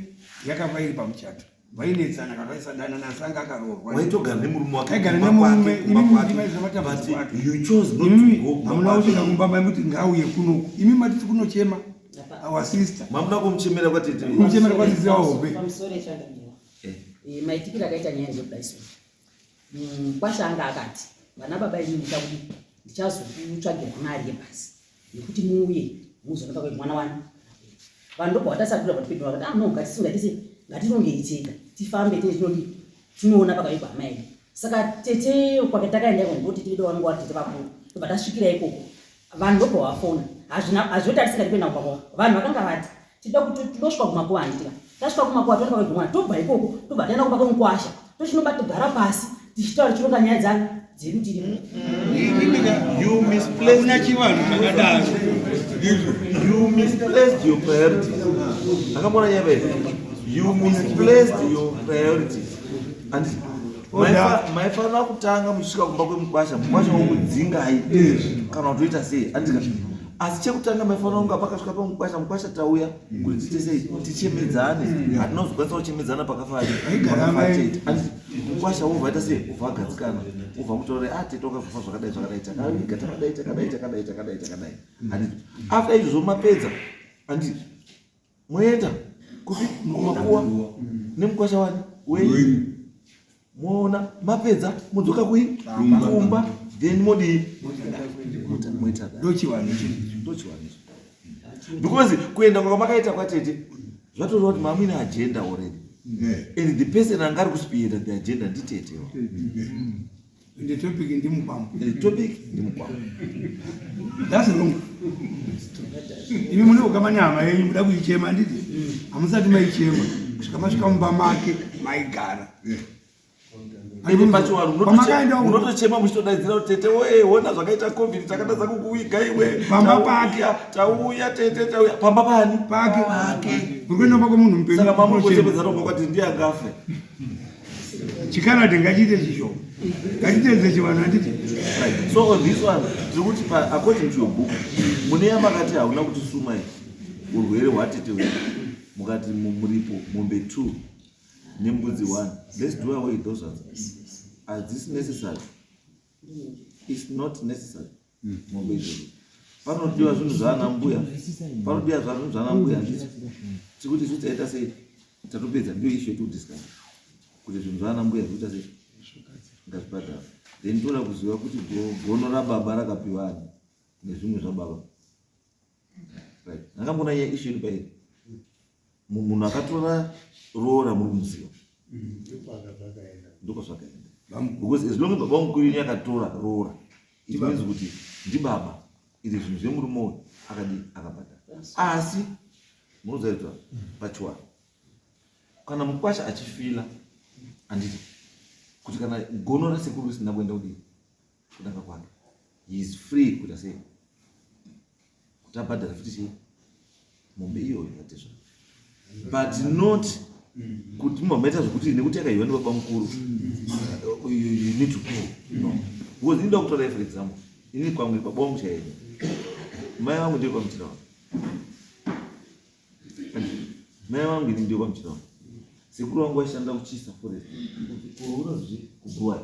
yakafa iri pamuchato. Vainetsana kakaisa dana nasanga akaroorwa. Waitogara nemurume wake. Aigara nemurume imi ndimaiza matambudziko ake. You chose not to go. Hamuna kusvika kumba mai kuti ngauye kunoku. Imi matiti kunochema our sister. Mamuna kumuchemera kwatete. Kumuchemera kwatete wahope. Pamusoro echandamira. Maitikiro akaita nyaya yekudaiso. Kwashanga akati vana baba imi nditakuti ndichazokutsvagira mari yebhasi yekuti muuye muzonopa kuti mwana wani. Vanhu ndobva vatasakura vatipindura vakati no ngatirongei tega tifambe tinoona pakaipa hama yedu. Saka tete kwakatakaenda ikoko ngoti tiri wangu tete vakuru ndobva tasvikira ikoko vanhu ndobva vafona hazvoti tisingatipenda kumakuwa vanhu vakanga vati tidosvika kumakuwa handitika tasvika kumakuwa toenda kwegumwana tobva ikoko tobva taenda kupa kwemukwasha tochinobatogara pasi tichitaura tichironga nyaya dzangu dzedu tiri You misplaced your priorities. Akamona nyebe. You misplaced your priorities. And maifana kutanga muchisvika kumba kwemukwasha wokudzinga haidi kana kutoita sei andika asi chekutanga maifana kunga pakasvika pamukwasha tauya kuti tiite sei tichemedzane hatinozokwanisa kuchemedzana pakafa tete anditi mukwasha wobva aita sei ubva agadzikana ubva kutaura tete wakafa zvakadai takadai anditi after izvozvo mapedza anditi moenda kumakuwa nemukwasha wani wenyu moona mapedza mudzoka kumba then modi moita ndochiwanicho because kuenda kwamakaita kwatete zvatoreva kuti mamine agenda already and the person angari kuspira the agenda nditetewo the topic ndimukwambo that's wrong. Imi mune ukamanyama yenyu muda kuichema nditi hamusati maichema kusvika masvika mumba make maigara unotochema muchitodaidzira kuti tete ona zvakaita covid takatadza kukuviga iwe pamba pake tauya tete tauya pamba pani pake urikuenda pako munhu mupenyu saka mamukochemedza romba kwati ndiye angafe chikanadi ngachiite chisho ngachitenze chivanhu handiti. So on this one tiri kuti according to your book mune yamakati hauna kuti sumai urwere hwatete mukati muripo mombe 2 nembudzi 1. Let's do away with those ones. Are this necessary? It's not necessary. Mombe 2 panodiwa zvinhu zvaana mbuya panodiwa zvinhu zvaana mbuya ndizvo tikuti zvitaita sei tatopedza ndio issue yekudiscuss kuti zvinhu zvaana mbuya zvita sei ngazvibhadhara then toda kuziva kuti gono rababa rakapiwa ani nezvimwe zvababa right. Ndakambona issue iri pairi munhu akatora roora muri kumuziva ndiko zvakaenda because as long as baba mukuru yenyu akatora roora it means kuti ndibaba iri zvinhu zvemurume uyu akabhadhara asi munozaitwa pachiwana kana mukwasha achifila handiti kuti kana gono rasekuru risina kuenda kudii kudanga kwake he is free kuti asei kuti abhadhara futi chii mombe iyoyo yatezva but not kuti mumamaita zvokuti nekuti yakaiwa nebaba mukuru you need to go no because inoda kutora for example ini kwamwe baba wangu chaenyu mai vangu ndio kwamuchira wangu mai vangu ini ndio kwamuchira wangu sekuru wangu waishanda kuchisa forest kuurozvi kubhuwai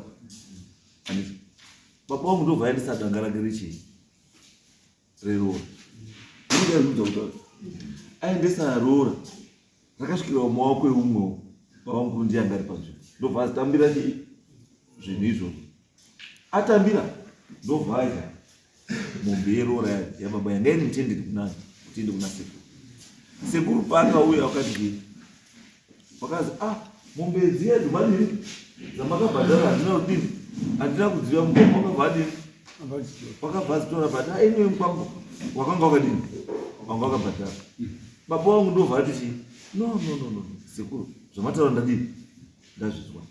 anditi baba wangu ndobva aendesa danga rake richii reroora ingaizudza kuti aendesa roora rakasvikira mumaoko eumwewo baba mukuru ndiye anga ari panzvimbo ndobva azitambira chii zvinhu izvozvo atambira ndobva aita mombe yeroora yababa yanga iri mutenderi kunani kuti ende kuna sekuru paakauya wakati wakazi mombe dziyedu madini dzamakabhadhara handina kudini handina kudziva mugoma wakabva wakabva zitora but anyway mukwambo wakanga wakadini wanga wakabhadhara baba wangu ndobva ati chii no sekuru zvamataura ndadini ndazvizwa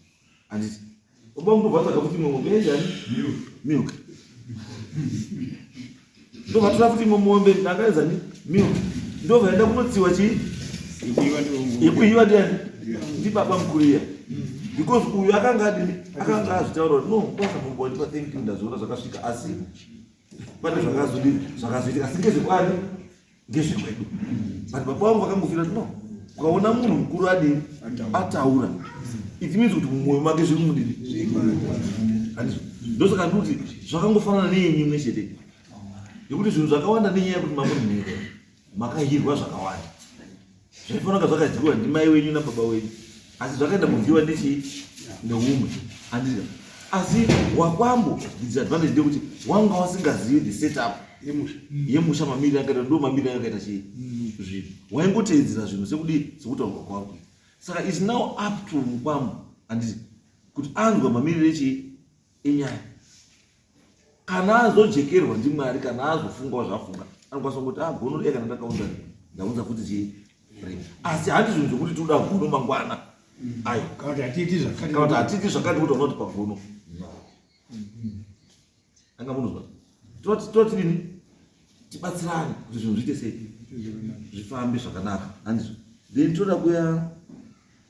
handiti baba wangu ndobva tsvaga kuti imwe mombe yenjani milk ndo vatora futi mombe ndakaedza miwa ndo vaenda kunotsiwa chii ikuiwa ndiani ndibaba mukuru because uyu akanga azvitaura no kwasamumbotipa thank you ndazoona zvakasvika asi pane zvakazoitika asi ngezvekwani ngezvekwedu but baba vangu vakangofira no ukaona munhu mukuru adini ataura it means kuti mumwoyo make zviri mudini ndosaka ndikuti zvakangofanana neyenyu imwe chete nekuti zvinhu zvakawanda nenyaya yekuti mamunhu makahirwa zvakawanda zvaifanira kunge zvakadyiwa ndimai wenyu nababa wenyu asi zvakaenda kudyiwa ndechii neumwe andizva asi wakwambo disadvantage ndekuti wanga wasingazivi the setup yemusha mamiriro akaita ndo mamiriro akaita chii zvinhu waingoteedzera zvinhu sekutaurwa kwako saka is now up to mukwambo anditi kuti anzwa mamiriro echii enyaya kana azojekerwa ndimwari kana azofungawo zvafunga anokwanisa kuti gono kana ndakaunza ndaunza futi chii asi handi zvinhu zvokuti toda gono mangwana ayo kana kuti hatiti zvakati kuti unoti pagono anga munozwa totini tibatsirane kuti zvinhu zviite sei zvifambe zvakanaka handizvo then toda kuya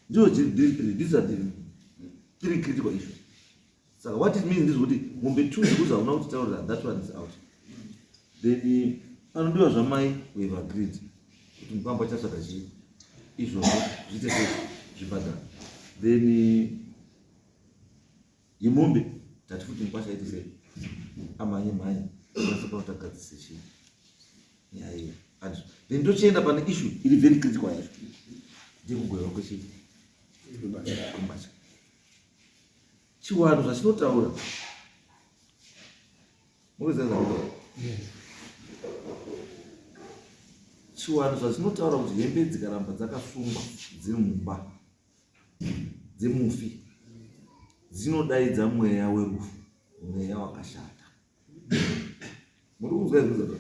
ndiwo these are the 3 critical issues saka what it means ndizvokuti mombe 2 dzekuti hauna kuti taurira that one is out then panodiwa zvamai we have agreed kuti mukwambo achatsvaga chii izvozvo zviite sei zvibhadhara then yemombe tati futi mukwasha aite sei amhanye asakatagadzise chii nyaya iyo andizvo then tochienda pane issue iri very critical yacho ndikugoywa kwechii kumbacha chiwano zvachinotaura mukuziva chiwano zvachinotaura kuti hembe dzikaramba dzakasungwa dziri mumba dzemufi dzinodaidza mweya werufu mweya wakashata muri kuzwa izvozvo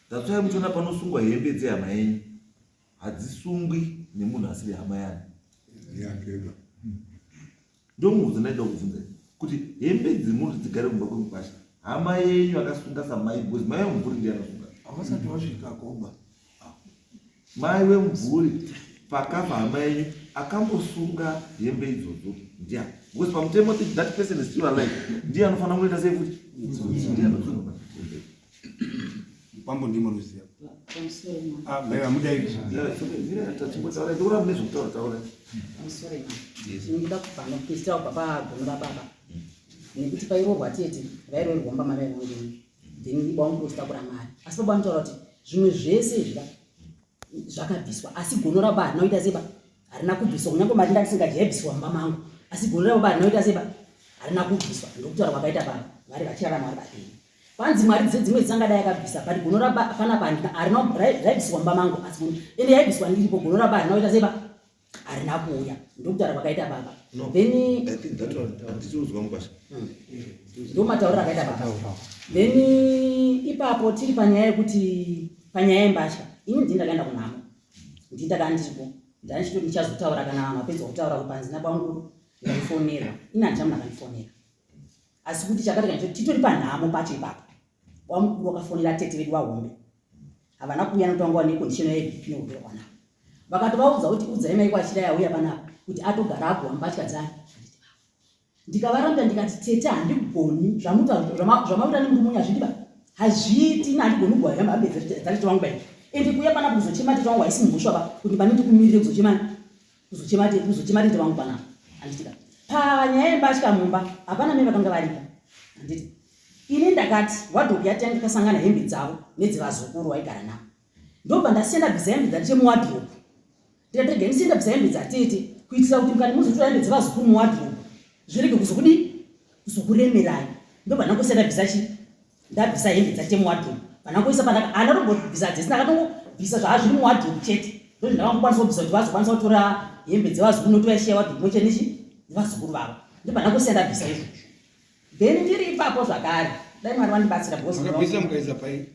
that's why muchiona panosungwa hembe dzehama yenyu hadzisungwi nemunhu asiri hama yani ndomuudza ndaida kuvunza kuti hembe dzimunhu dzigare kumba kwemukwasha hama yenyu akasunga samai because mai wemumvuri ndiye anosunga avasati vasvika koba mai wemumvuri pakafa hama yenyu akambosunga hembe idzodzo ndiani because pamutemo that person is still alive ndiye anofanira kuita sei futi ndiye anosunga hembe kwambo ndimo ruziva maiva mudairi ndikura mune zvokutaura ndinoda kubvana kupisira baba gono rababa nekuti pairohwa tete vairohwa mbama vairongeni then baumupositakura mari asi baba anotaura kuti zvimwe zvese zviva zvakabviswa asi gono rababa harinakuita seba harina kubviswa kunyange mari ndatisingadyi yaibviswa mumba mangu asi gono rababa harinakuita seba harina kubviswa ndokutaura kwakaita baba vari vachirarama vari vapiri panzi mwari dzimwe dzisangadai yakabvisa but gono rababa fana raibviswa mumba mangu asi ende yaibviswa ndiripo gono rababa harinakuita seba harina kuuya ndokutaura kwakaita baba then ndo matauriro akaita baba then ipapo tiri panyaya yekuti panyaya yembatya ini ndini ndakaenda kunhamo ndini ndakandiripo ndanichitoti ndichazotaura kana vanhu vapedza kutaura kupanzi nabangu ndaifonera ini handichamunhu akandifonera asi kuti chakati kancho titori panhamo pacho ipapo wamukuru wakafonera tete vedu wahombe havana kuuya notanga nekondisheni yebp nehoberwanavo vakati vaudza kuti udzai mai kwachira yauya panapa kuti atogara agwa mbatya dzake ndikavarambira ndikati tete handigoni zvamakuita nemurumunya zvidiba hazviiti ina handigoni kugwa hambe dzatete vangu bai ende kuuya panapa kuzochema tete vangu haisi mumbushwa kuti panoti kumirire kuzochema tete vangu panapa handitika panyaya yembatya mumba hapana mai vakanga varipo handiti ini ndakati wadhoku yati ndikasangana hembe dzavo nedzevazukuru vaigara navo ndobva ndasienda bvisa hembe dzatiche muwadhiropu ndikati ndisienda bvisa hembe dzatete kuitira kuti mukati muzotora hembe dzevazukuru muwadhiropu zvirege kuzokuremerai ndobva ndangosienda bvisa chi ndabvisa hembe dzatiche muwadhiropu vanangoisa panaka handarombobvisa dzese ndakatongobvisa zvaa zviri muwadhiropu chete ndozvi ndakangokwanisa kubvisa kuti vazokwanisa kutora hembe dzevazukuru notoyashiya wadhiropu moche nechi nevazukuru vavo ndobva ndangosienda bvisa izvo then ndiri ipapo zvakare dai mwari vandibatsira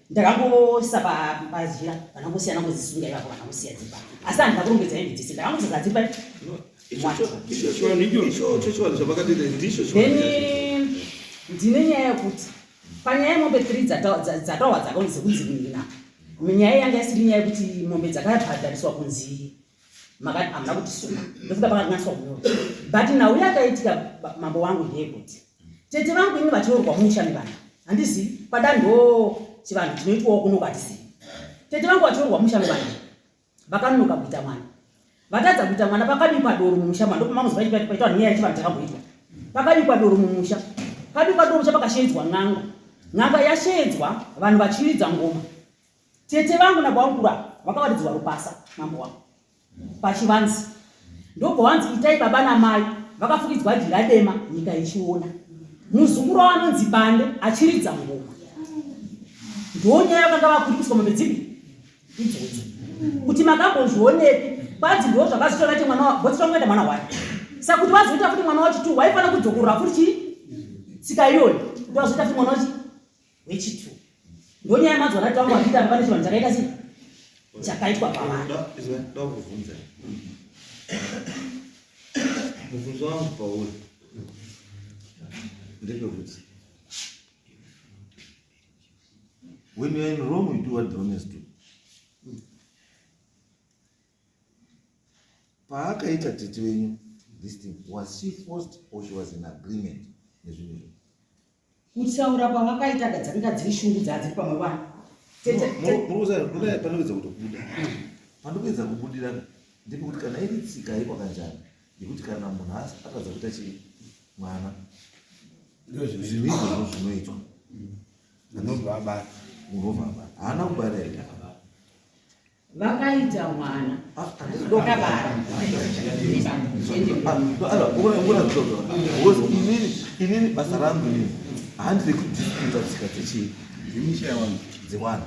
ndakangosisa pazira vanangosiya nangozisunga ipapo vanangosiya dzipa asi handina kurongedza hembe dzese ndakangosaza dzipa then ndine nyaya yekuti panyaya yemombe 3 dzatawa dzakaonze kunzivinina nyaya yanga isiri nyaya yekuti mombe dzakabhadhariswa kunzi makati amuna kuti suma ndofuka pakang'aniswa kunyora but nhau yakaitika mambo wangu ndeyekuti tete vangu ini vachiorwa musha nevana handizi padando chivanhu chinoitwawo kuno kwatisi tete vangu vachiorwa musha nevana vakanonoka kuita mwana vatadza kuita mwana pakabikwa doro mumusha mando mamuzipaitwa nyaya yechivanhu chakamboitwa pakabikwa doro mumusha kabikwa doro mumusha pakashedzwa n'anga yashedzwa vanhu vachiridza ngoma tete vangu nabwaukura vakawaridzwa rupasa mambo wangu pachivanzi ndobvanzi itai baba namai vakafukidzwa jira dema nyika ichiona muzukuru wanonzi Bande achiridza ngoma ndonyaya vakanga vakuriswa mombe dzipi idzodzo kuti makambozvionepi kwadzi ndo zvakazitora kuti mwana wavotsitongoenda mwana wayo saka kuti vazoita futi mwana wachi 2 waifana kudzokorora futi chi tsika iyoyo kuti vazoita futi mwana wachi wechi 2 ndonyaya mazuva anati vangu vachiita pane chivanhu chakaita sei chakaitwa pavanhu ndakuvhunza mubvunzo wangu pauri ndepekuti when you are in Rome you do what Romans do. Paakaita tete wenyu this thing, was she forced or she was in agreement nezvinhu kutaura pavakaita dzanga dziri shungu dzadziri pamwe vanhu panopedza kutobuda panopedza kubudira ndepekuti kana iri tsika ikwakanjani yekuti kana munhu atadza kuita chii mwana zvinhu zvinoitwa unobva abara haana kubara here vakaita mwana inini basa rangu nini handiri kudisputa tsika dzewanhu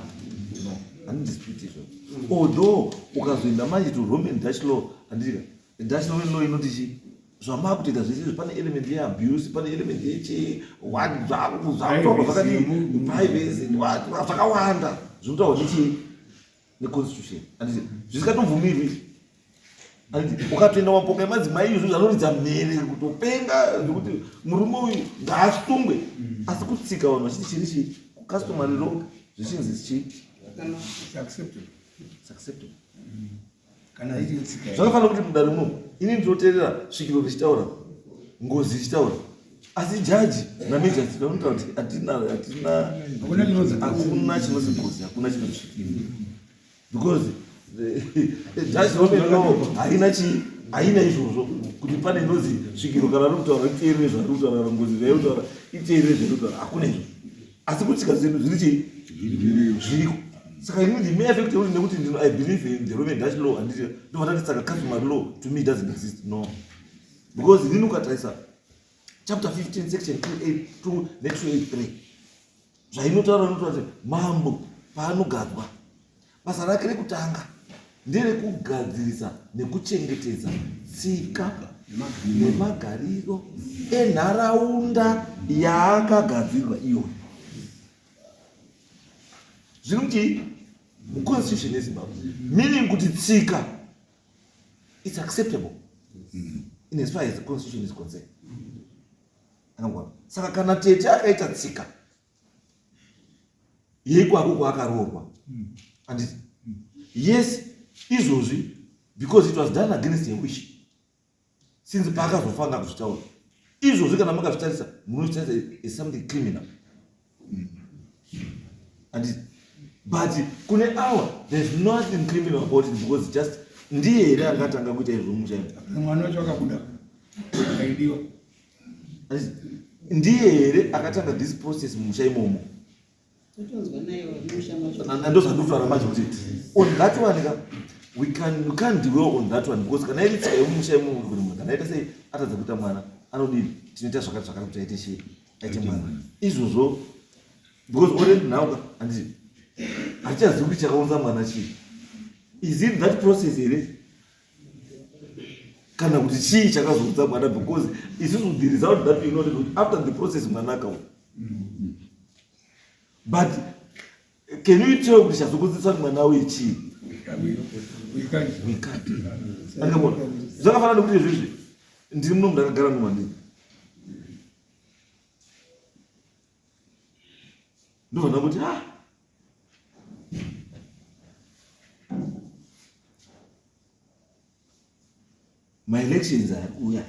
handidispute izvo although ukazoenda manje to Roman Dutch law handitika Dutch law inoti chi zvamakutoita zvese pane element yeabuse pane element yechi privacy zvakawanda zvinotaura kuti neconstitution handiti zvisikatomvumirwi handiti ukatoenda mapoka emadzimai izvo zvanoridza mhere kutopenga zvekuti murume uyu ngaasungwe asi kutsika vanhu vachiti chiri chi customary law zvichinzi chi acceptable kana iri tsika zvakafanira kuti mudare muno ini ndinoteerera svikiro richitaura ngozi ichitaura asi jaji namejasi vanotaura kuti hakuna chinozi ngozi hakuna chinozvisvikira because jaji Roman law haina izvozvo kuti pane inozi svikiro kana ari kutaura iteerere zvari kutaura kana ngozi zvai kutaura iteerere zvari kutaura hakuna izvo asi kutsika zvinhu zviri chii zviriko saka inini ndime affect nekuti I believe in the Roman Dutch law handiti ndovatati saka customary law to me doesn't exist no because inini ukatarisa chapter 15 section 282 ne283 zvainotaura notaura kuti mambo paanogadzwa basa rake rekutanga nderekugadzirisa nekuchengetedza tsika nemagariro enharaunda yaakagadzirwa iyoyo zviri kuti muconstitution yeZimbabwe meaning kuti tsika it's acceptable in as far as the constitution is concerned. Saka kana tete akaita tsika yeikwako kwaakaroorwa and yes izvozvi because it was done against a wish since paakazofanga kuzvitaura izvozvi kana makazvitarisa munozvitarisa is something criminal and but kune hour there's nothing criminal about it because just ndiye here akatanga kuita izvo muchaimo mwana wacho akabuda aidiwa ndiye here akatanga this process mumusha imomo ndozvandikutaura manje kuti on that one we can't dwell on that one because kana iri tsika yemumusha imomo kuti munhu kana aita sei atadza kuita mwana anodini tinoita zvakati kuti aite shii aite mwana izvozvo because already now handiti hatichazivi kuti chakaunza mwana chii is it that process here kana kuti chii chakazounza mwana because isusu the result that we know that after the process mwana akauya but can you tell kuti chazokonzeresa kuti mwana uye chii we can't andikabona zvakafanana nekuti izvizvi ndiri muno ndakagara nomandini ndovana kuti maelections ari kuuya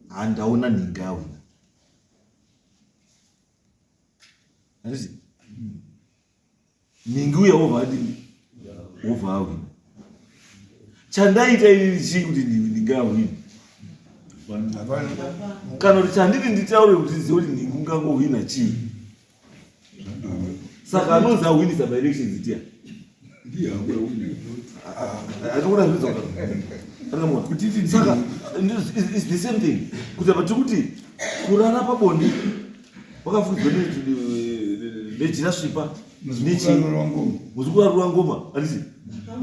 handaona ninga awina anditi ningi uya wobva awina chandaita ini chii kuti ninga awina kana kuti chanditi nditaure kuti ndizive kuti ningi ungangohwina chii saka anonzi ahwinisa maelections tia atikuona zvizoka saka it's the same thing kuti apa tikuti kurara pabonde wakafudzwa nejira svipa muzikurarura ngoma anditi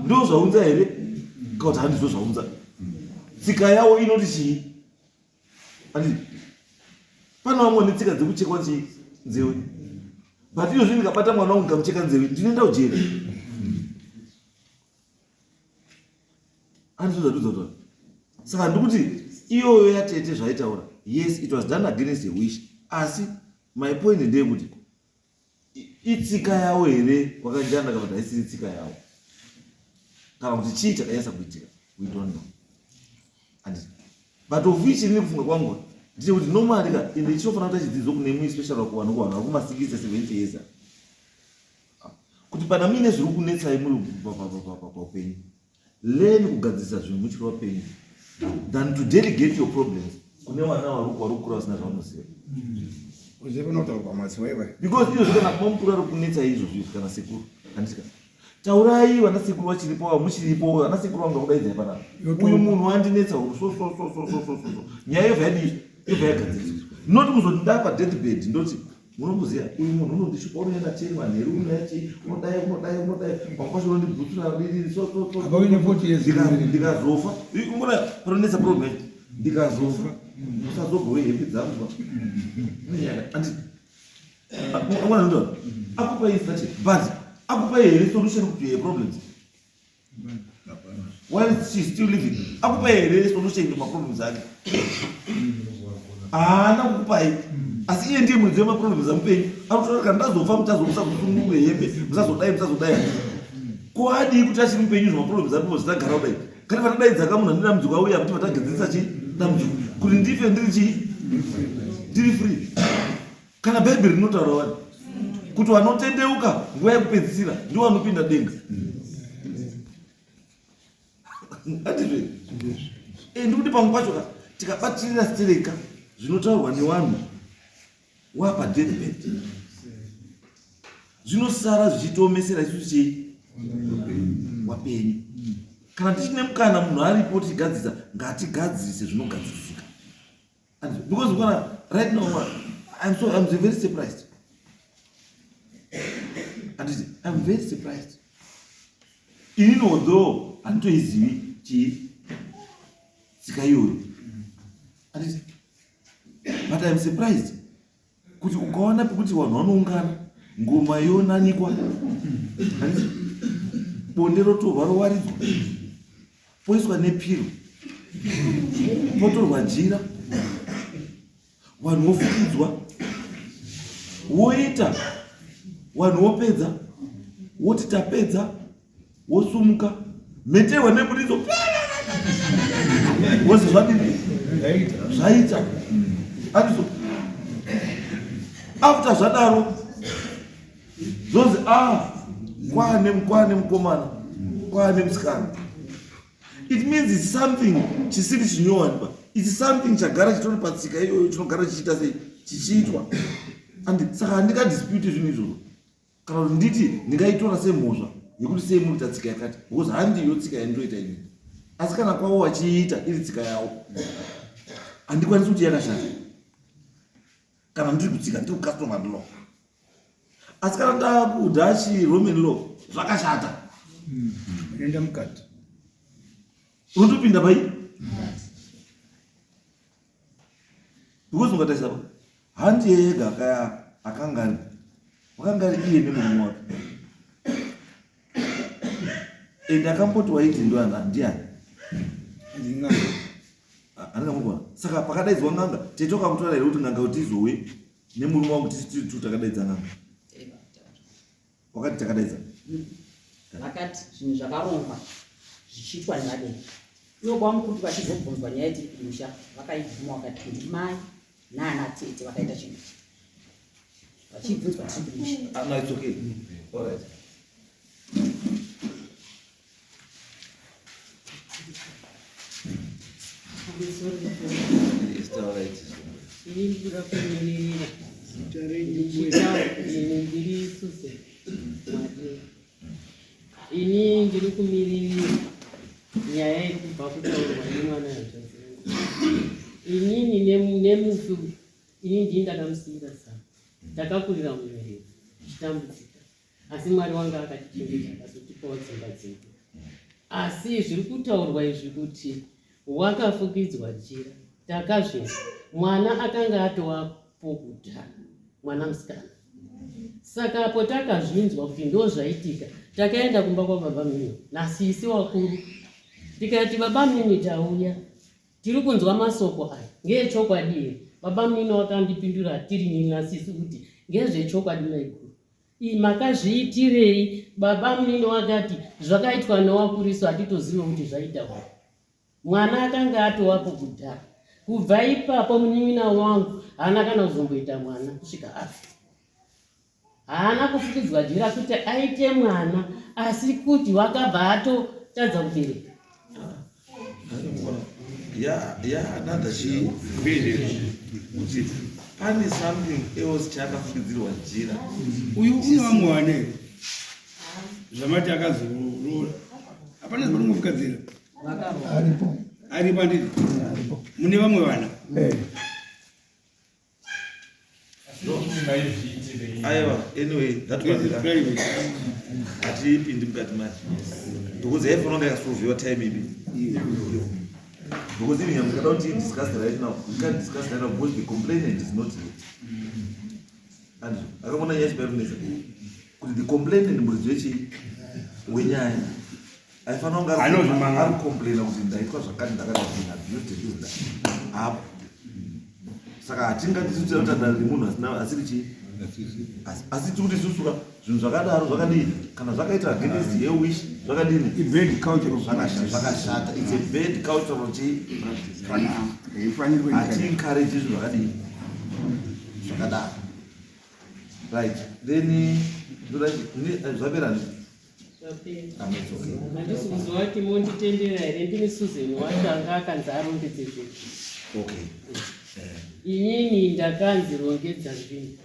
ndo zvaunza here kana kuti handizvo zvaunza tsika yavo inoti chii anditi pana vamwe netsika dzekuchekwa nzewe but iyo zvini ndikabata mwana wangu ndikamucheka nzewe ndinoenda ujeri andizvozvatudza saka ndikuti iyoyo yatete zvaitaura yes it was done against a wish asi my point ndeyekuti itsika yavo here wakanjanda kana kuti haisiri tsika yavo kana kuti chii chakanyasa kuitika we don't know anditi but of which ndine kufunga kwangu ndine kuti normally ka ende chinofanira kuti chidzidzo kune mwe special kuvanhu kuvanhu vari kumasikisa 70 years kuti pana mine zviri kunetsai muri paupenyu learn kugadzirisa zvinhu muchiri wapenyu than to delegate your problems kune vana vari kukura vasina zvavanoziva because iyo zvikana mamukuru ari kunetsa izvozvi kana sekuru handisika taurai vana sekuru vachiripo vamuchiripo vana sekuru vanga kudaidzai panapa uyu munhu wandinetsa so nyaya yobva yagadziriswa noti kuzoti ndapa deathbed ndoti munomboziva uyu munhu unondishupa unoenda chei manheru unoyachi unodai pakwasho unondibvutsura ndikazofa umbona panonetsa problem yacho ndikazofa usazogove hepi dzangu mwana ndo akupa isache but akupa here solution to your problems while she still living akupa here solution to my problems ake kukupai asi iye ndiye mwenzi wemaproblems amupenyu akutora kana ndazofa mutazomusa kusunungue hembe musazodai koadii kuti achiri mupenyu zvemaproblems apo zvitagara kudai kana vatadaidza munhu andina mudzuka uya kuti vatagadzirisa chii damudzuka kuti ndife ndiri chii ndiri free kana bhaibheri rinotaura wani kuti vanotendeuka nguva yekupedzisira ndiwo vanopinda denga atizve ndikuti pamwe pacho tikabatirira stereka zvinotaurwa nevanhu wapa deathbed zvinosara zvichitomesera isusu chii wapenyu kana tichine mukana munhu aripo tichigadzirisa ngatigadzirise zvinogadzirisika because ukona right now I'm very surprised anditi I'm very surprised inini although handitoizivi chii tsika iyoyo anditi but I'm surprised kuti ukaona pekuti vanhu vanoungana ngoma yonanikwa anditi bonde rotorwa rowaridzwa poiswa nepiro potorwa jira vanhu vofukidzwa woita vanhu vopedza woti tapedza wosumuka metewa neburidzo wozi zvadini zvaita atizo after zvadaro zonzi kwane mukomana kwane musikana it means it's something chisiri chinyowani it's something chagara chitori patsika iyoyo chinogara chichiita sei chichiitwa and saka handingadispute zvinhu izvozvo kana kuti nditi ndingaitora semhosva yekuti sei muri tatsika yakati because handiyo tsika yandoita inini asi kana kwavo vachiita iri tsika yavo handikwanisi kuti yakashata kana ndiri kutsika ndiri kucustomary law asi kana ndakudachi roman law zvakashata enda mukati unotopinda pai because ungatarisa pa handi yega akanga iye nemunhu wake ende akamboti waiti ndo ndiani andingamubona saka pakadaidzwa ng'anga tetoka kutaura here kuti ng'anga kuti izowe nemurume wangu titi takadaidzana wakati takadaidza vakati zvinhu zvakarongwa zvichiitwa nevabereki ivo kwamukuti vachizobvunzwa nyaya yetiri musha vakaibvuma vakati kuti mai naana tete vakaita chinhu vachibvunzwa tiri musha. No, it's okay. All right. It's all right. Ini ndikuda kumirira ndiri Susan Mwade. Ini ndiri kumirira nyaya yekubva kutaurwa nemwana waJosephine. Inini nemufi ini ndini ndakamusiyira sana. Ndakakurira mubereki chitambudzika. Asi Mwari wanga akatichengeta akazotipawo dzimba dzedu. Asi zviri kutaurwa izvi kuti wakafukidzwa jira. Takazvinzwa mwana akanga atowapo kudhara, mwana musikana. Saka apo takazvinzwa kuti ndo zvaitika, takaenda kumba kwababa mimi nasisi wakuru. Tikati baba mimi tauya, tiri kunzwa masoko aya ngeechokwadi here. Baba mimi wakandipindura tiri nini nasisi kuti ngezvechokwadi naikuru. Makazviitirei? Baba mimi wakati zvakaitwa newakuriso hatitoziva kuti zvaita kwa. Mwana akanga atowapo kudhara. Kubva ipapo munin'ina wangu haana kana kuzomboita mwana kusvika afa. Haana kufukidzwa jira kuti aite mwana, asi kuti wakabva atotadza kubereka. Another she kuti pane something else chakafukidzirwa jira. Uyu vamwane zvamati akazorora hapana zvanomufukadzira aripo ari pandiri mune vamwe vana Aiwa, anyway, that was hatipindi mukati macho because haifana kunge yakasolve your time maybe because even I'm going to discuss right now. We can't discuss right now because the complainant is not here. And I don't want to hear because the complainant is wenyaya haifana kunge ari complainer kuti ndaitwa zvakati ndakadazvina abused apo saka hatingatizoita kuti danda remunhu asiri chii asi tikuti isusuka zvinhu zvakadaro zvakadini kana zvakaita against your wish zvakadini bad cultural zvakashata. It's a bad cultural chii hati-encourage zvinhu zvakadini zvakadaro right. Then zvapera handisi kuziva kuti monditendera here. Ndini Susan watanga akanzi arongedze zvinhu. Okay. Inini ndakanzi rongedza zvinhu.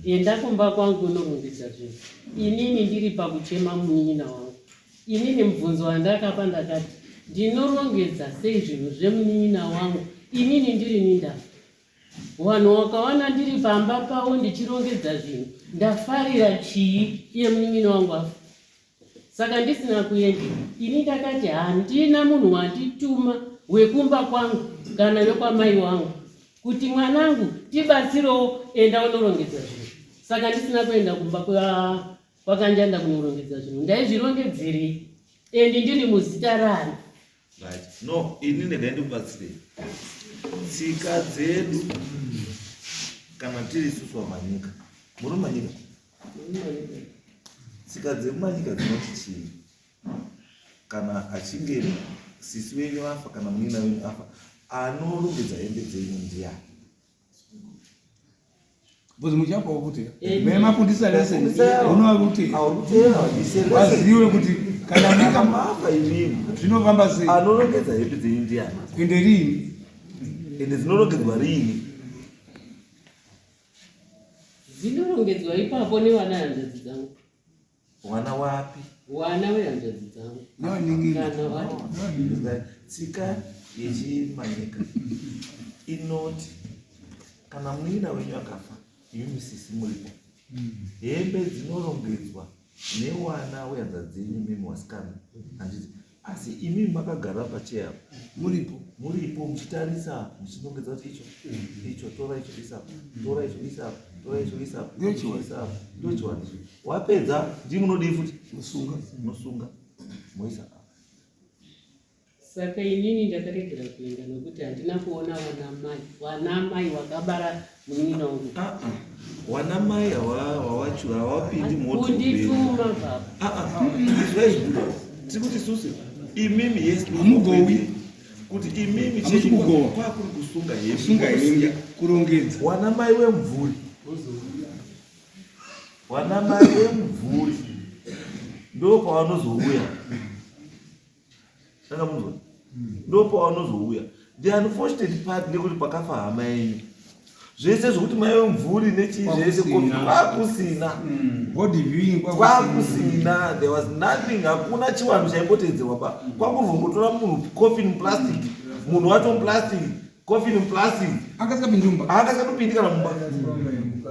Enda kumba kwangu unorongedza zvinhu. Inini ndiri pakuchema munin'ina wangu. Inini mubvunzo wandakapa ndakati ndinorongedza sei zvinhu zvemunin'ina wangu inini ndiri nindafa. Vanhu wakawana ndiri pamba pavo ndichirongedza zvinhu ndafarira chii iye munin'ina wangu afa. Saka ndisina kuenda ini ndakati handina munhu wandituma wekumba kwangu kana wekwamai wangu kuti mwanangu tibatsirewo enda unorongedza zvinhu. Saka ndisina kuenda kumba kwakanjanda kunorongedza zvinhu. Ndaizvirongedzerei endi ndiri muzita rani? Right. No, ini ndingaende kubatsirei tsika dzedu kana tiri isusu vamanyika muri manyika tsika dzemumanyika dzinoti chii kana achinge sisi wenyu afa kana munina wenyu afa anorongedza hembe dzenyu ndiani? bhozi muchapawo kuti memafundisa leseni unovarutira vazive kuti kana ndikamafa imimi zvinofamba sei anorongedza hembe dzenyu ndiani ende rini ende dzinorongedzwa rini? Dzinorongedzwa ipapo nevana hanzvadzi dzangu. Wana wapi? Wana wehanzvadzi dzangu. Kana wati tsika yechimanyika inoti kana munina wenyu akafa imimi sisi muripo hembe dzinorongedzwa newana wehanzvadzi dzenyu imimi wasikana handiti. Asi imimi makagara pacheya muripo muchitarisa muchinongedza kuti icho tora icho isapo tora icho isapo tora icho isapo ndochiwana icho wapedza ndi munodii futi musunga moisa. Saka inini ndakaregera kuenda nokuti handina kuona vanamai vakabara munin'ina wangu wana mai hawapindi moto kundituma baba tikuti susi imimi yes Hamugowi. kuti imimi Hamusi kugowa. kwakuri kusunga Kusunga hembe kurongedza. wana mai wemvuri wana mai wemvuri ndo pavanozouya saka munzwa ndo pavanozouya the unfortunate part ndekuti pakafa hama yenyu zvese zvokuti mai wemvuri nechii zvese kwakusina Body viewing kwakusina there was nothing hakuna chivanhu chaimbotedzerwa pa kwakuvongotora munhu coffin plastic munhu wacho plastic coffin plastic akasapindumba. haakasatopindi kana mumba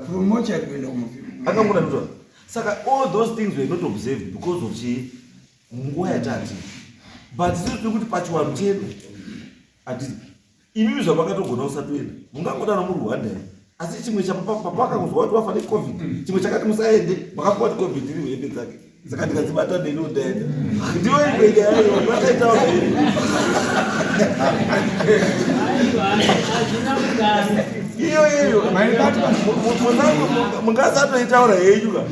From mortuary kuenda kumafilm. akangona ndizva saka all those things were not observed because of chii nguva yatati but sisi tiri kuti pachivanhu chedu hatiti imimi zvapakatogona usatoenda mungangodana muri rwanda asi chimwe chapakakuzwa kuti wafa necovid chimwe chakati musaende makapuwa kuti covid iri hembe dzake saka ndikadzibata neni undaenda ndiwo ikweyayo vakaitawo iyoiyo mungasatoitaura henyu ka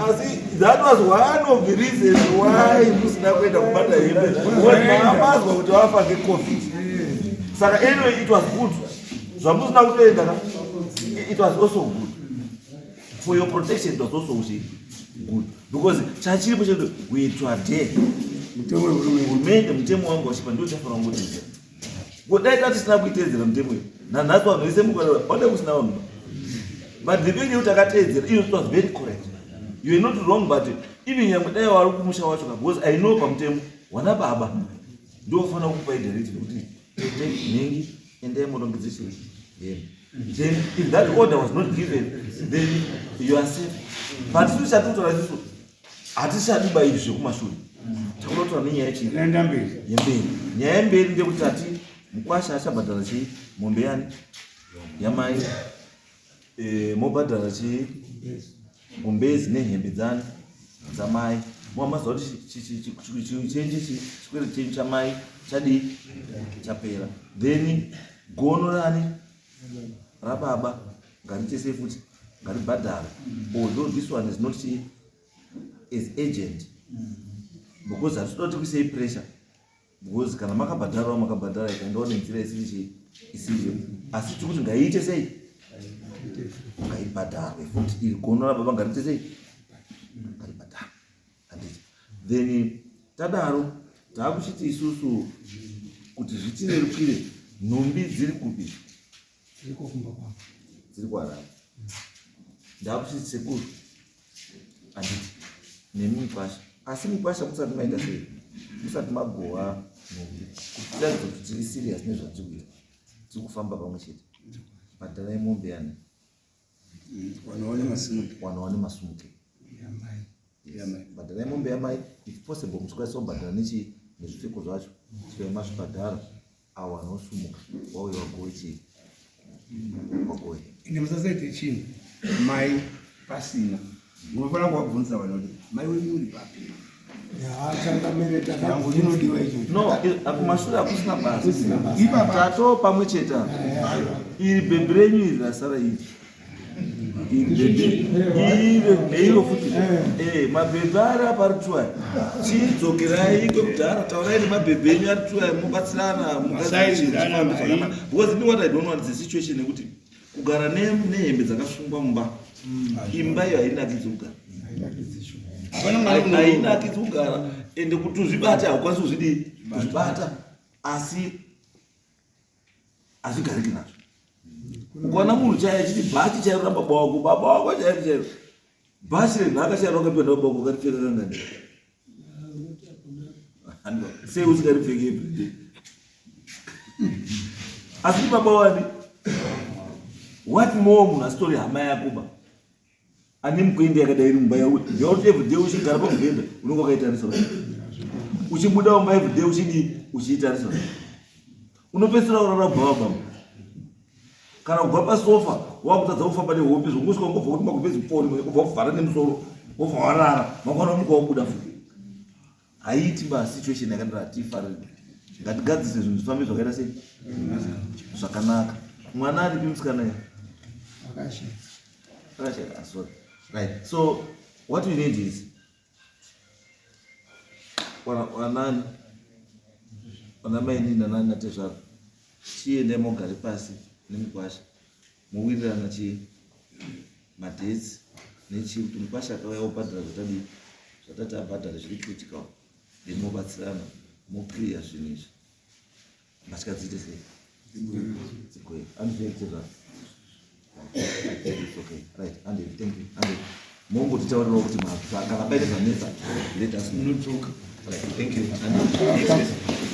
asi that was one of the reasons why musina kuenda kubata hembe maamazwa kuti wafa ngecovid saka anyway it was good zvamusina kutoenda ka it was also good for your protection. It was also good because chachiripo chedu we today hurumende mutemo wangu wachipa ndio chafanira kungotedzera kudai tisina kuitedzera mutemo uyu nanhasi vanhu vese mukada kusina vanhu but the thing yekuti akateedzera it was very correct. You are not wrong, but even nyangwe dai wari kumusha wacho ka because I know pamutemo wana baba ndio ufana kukupa directive kuti tete nengi endai murongedzeshe then if that order was not given then you are safe. But sisi chatutora sisi hatishadiba izvi zvekumashure takunotora nenyaya yechii yemberi. Nyaya yemberi ndekuti ati mukwasha achabhadhara chii mombe yani yamai mobhadhara chii mumbezi nehembe dzamai mwamaziva kuti chikwere chenyu chamai chadii chapera then gono rani rababa ngarichese futi ngaribhadhara although this one is not as agent because hatitoti kuisei pressure because kana makabhadharawo makabhadhara ikaendawo nenzira isiriyo asi tikuti ngaiite sei ngaibhadharwe futi iri gono rababa ngariite sei ngaribhadharwe handiti then tadaro taakuchiti isusu kuti zvitirerukire nhumbi dziri kupi dziri kuharara ndaakuchiti sekuru handiti nemi mukwasha asi mukwasha musati maita sei musati magohwa nhumbi kuti tiratidza kuti tiri serious nezvatiri kuita tiri kufamba pamwe chete bhadharai mombe yani wanaone masumuke bhadharai mombe yamai if possible musikwaisa kubhadhara nezvipfeko zvacho tivaimazvibhadhara avo vanosumuka wauye wagowe chii wagowe ine musasaite chinhu mai pasina munofanira kuvabvunza vanoti mai wenyu uri papi yangu ndinodiwa ichocho no kumashure hakusina basa tato pamwe chete iri bhebhi renyu iri rasara iri neiro futi mabhebhi ari aparituwai chidzokerai kwekudhara taurai nemabhebhi enyu arituwai mobatsirana because ndi what I don't want the situation yekuti kugara nehembe dzakasungwa mumba imba iyo hainakidzi kugara hainakidzi kugara ende kuti uzvibate haukwanisi kuzvidii kuzvibata asi hazvigariki nazvo ukaona munhu chaiye chiti bhachi chairora baba wako chairo bhachi renhaka chairo wakapenda baba wako ukaripfeka kangani sei usingaripfeki everyday asi baba wani what more munhu asitori hama yakoba ane mukwendi yakadai iri mumba yauti yauti everyday uchigara pamubhedha unenge wakaitariswa uchibuda mumba everyday uchidii uchiitariswa unopedzisira urara baba kana kubva pasofa wakutadza kufamba nehope zvongosvika ngobva kuti makupedzi poni kubva kuvhara nemusoro wobva warara makwana muka wabuda futi haiti situation yakandira hatifariri ngatigadzise zvinhu zvifambe zvakaita sei zvakanaka mwana aripi musikana Rakasheka as well. Right. So what we need is wanani wanamaini na nani natezvako chiende mogare pasi nemukwasha muwirirana chi madhetsi nechi kuti mukwasha akauya obhadhara zvatadii zvatati abhadhara zviri critical then mobatsirana moclear zvinhu izvi mbatya dziite sei dzikwei andizvekutezva okay right and thank you and mongotitaurirawo kuti kana paite zvanetsa let us know. Right, thank you.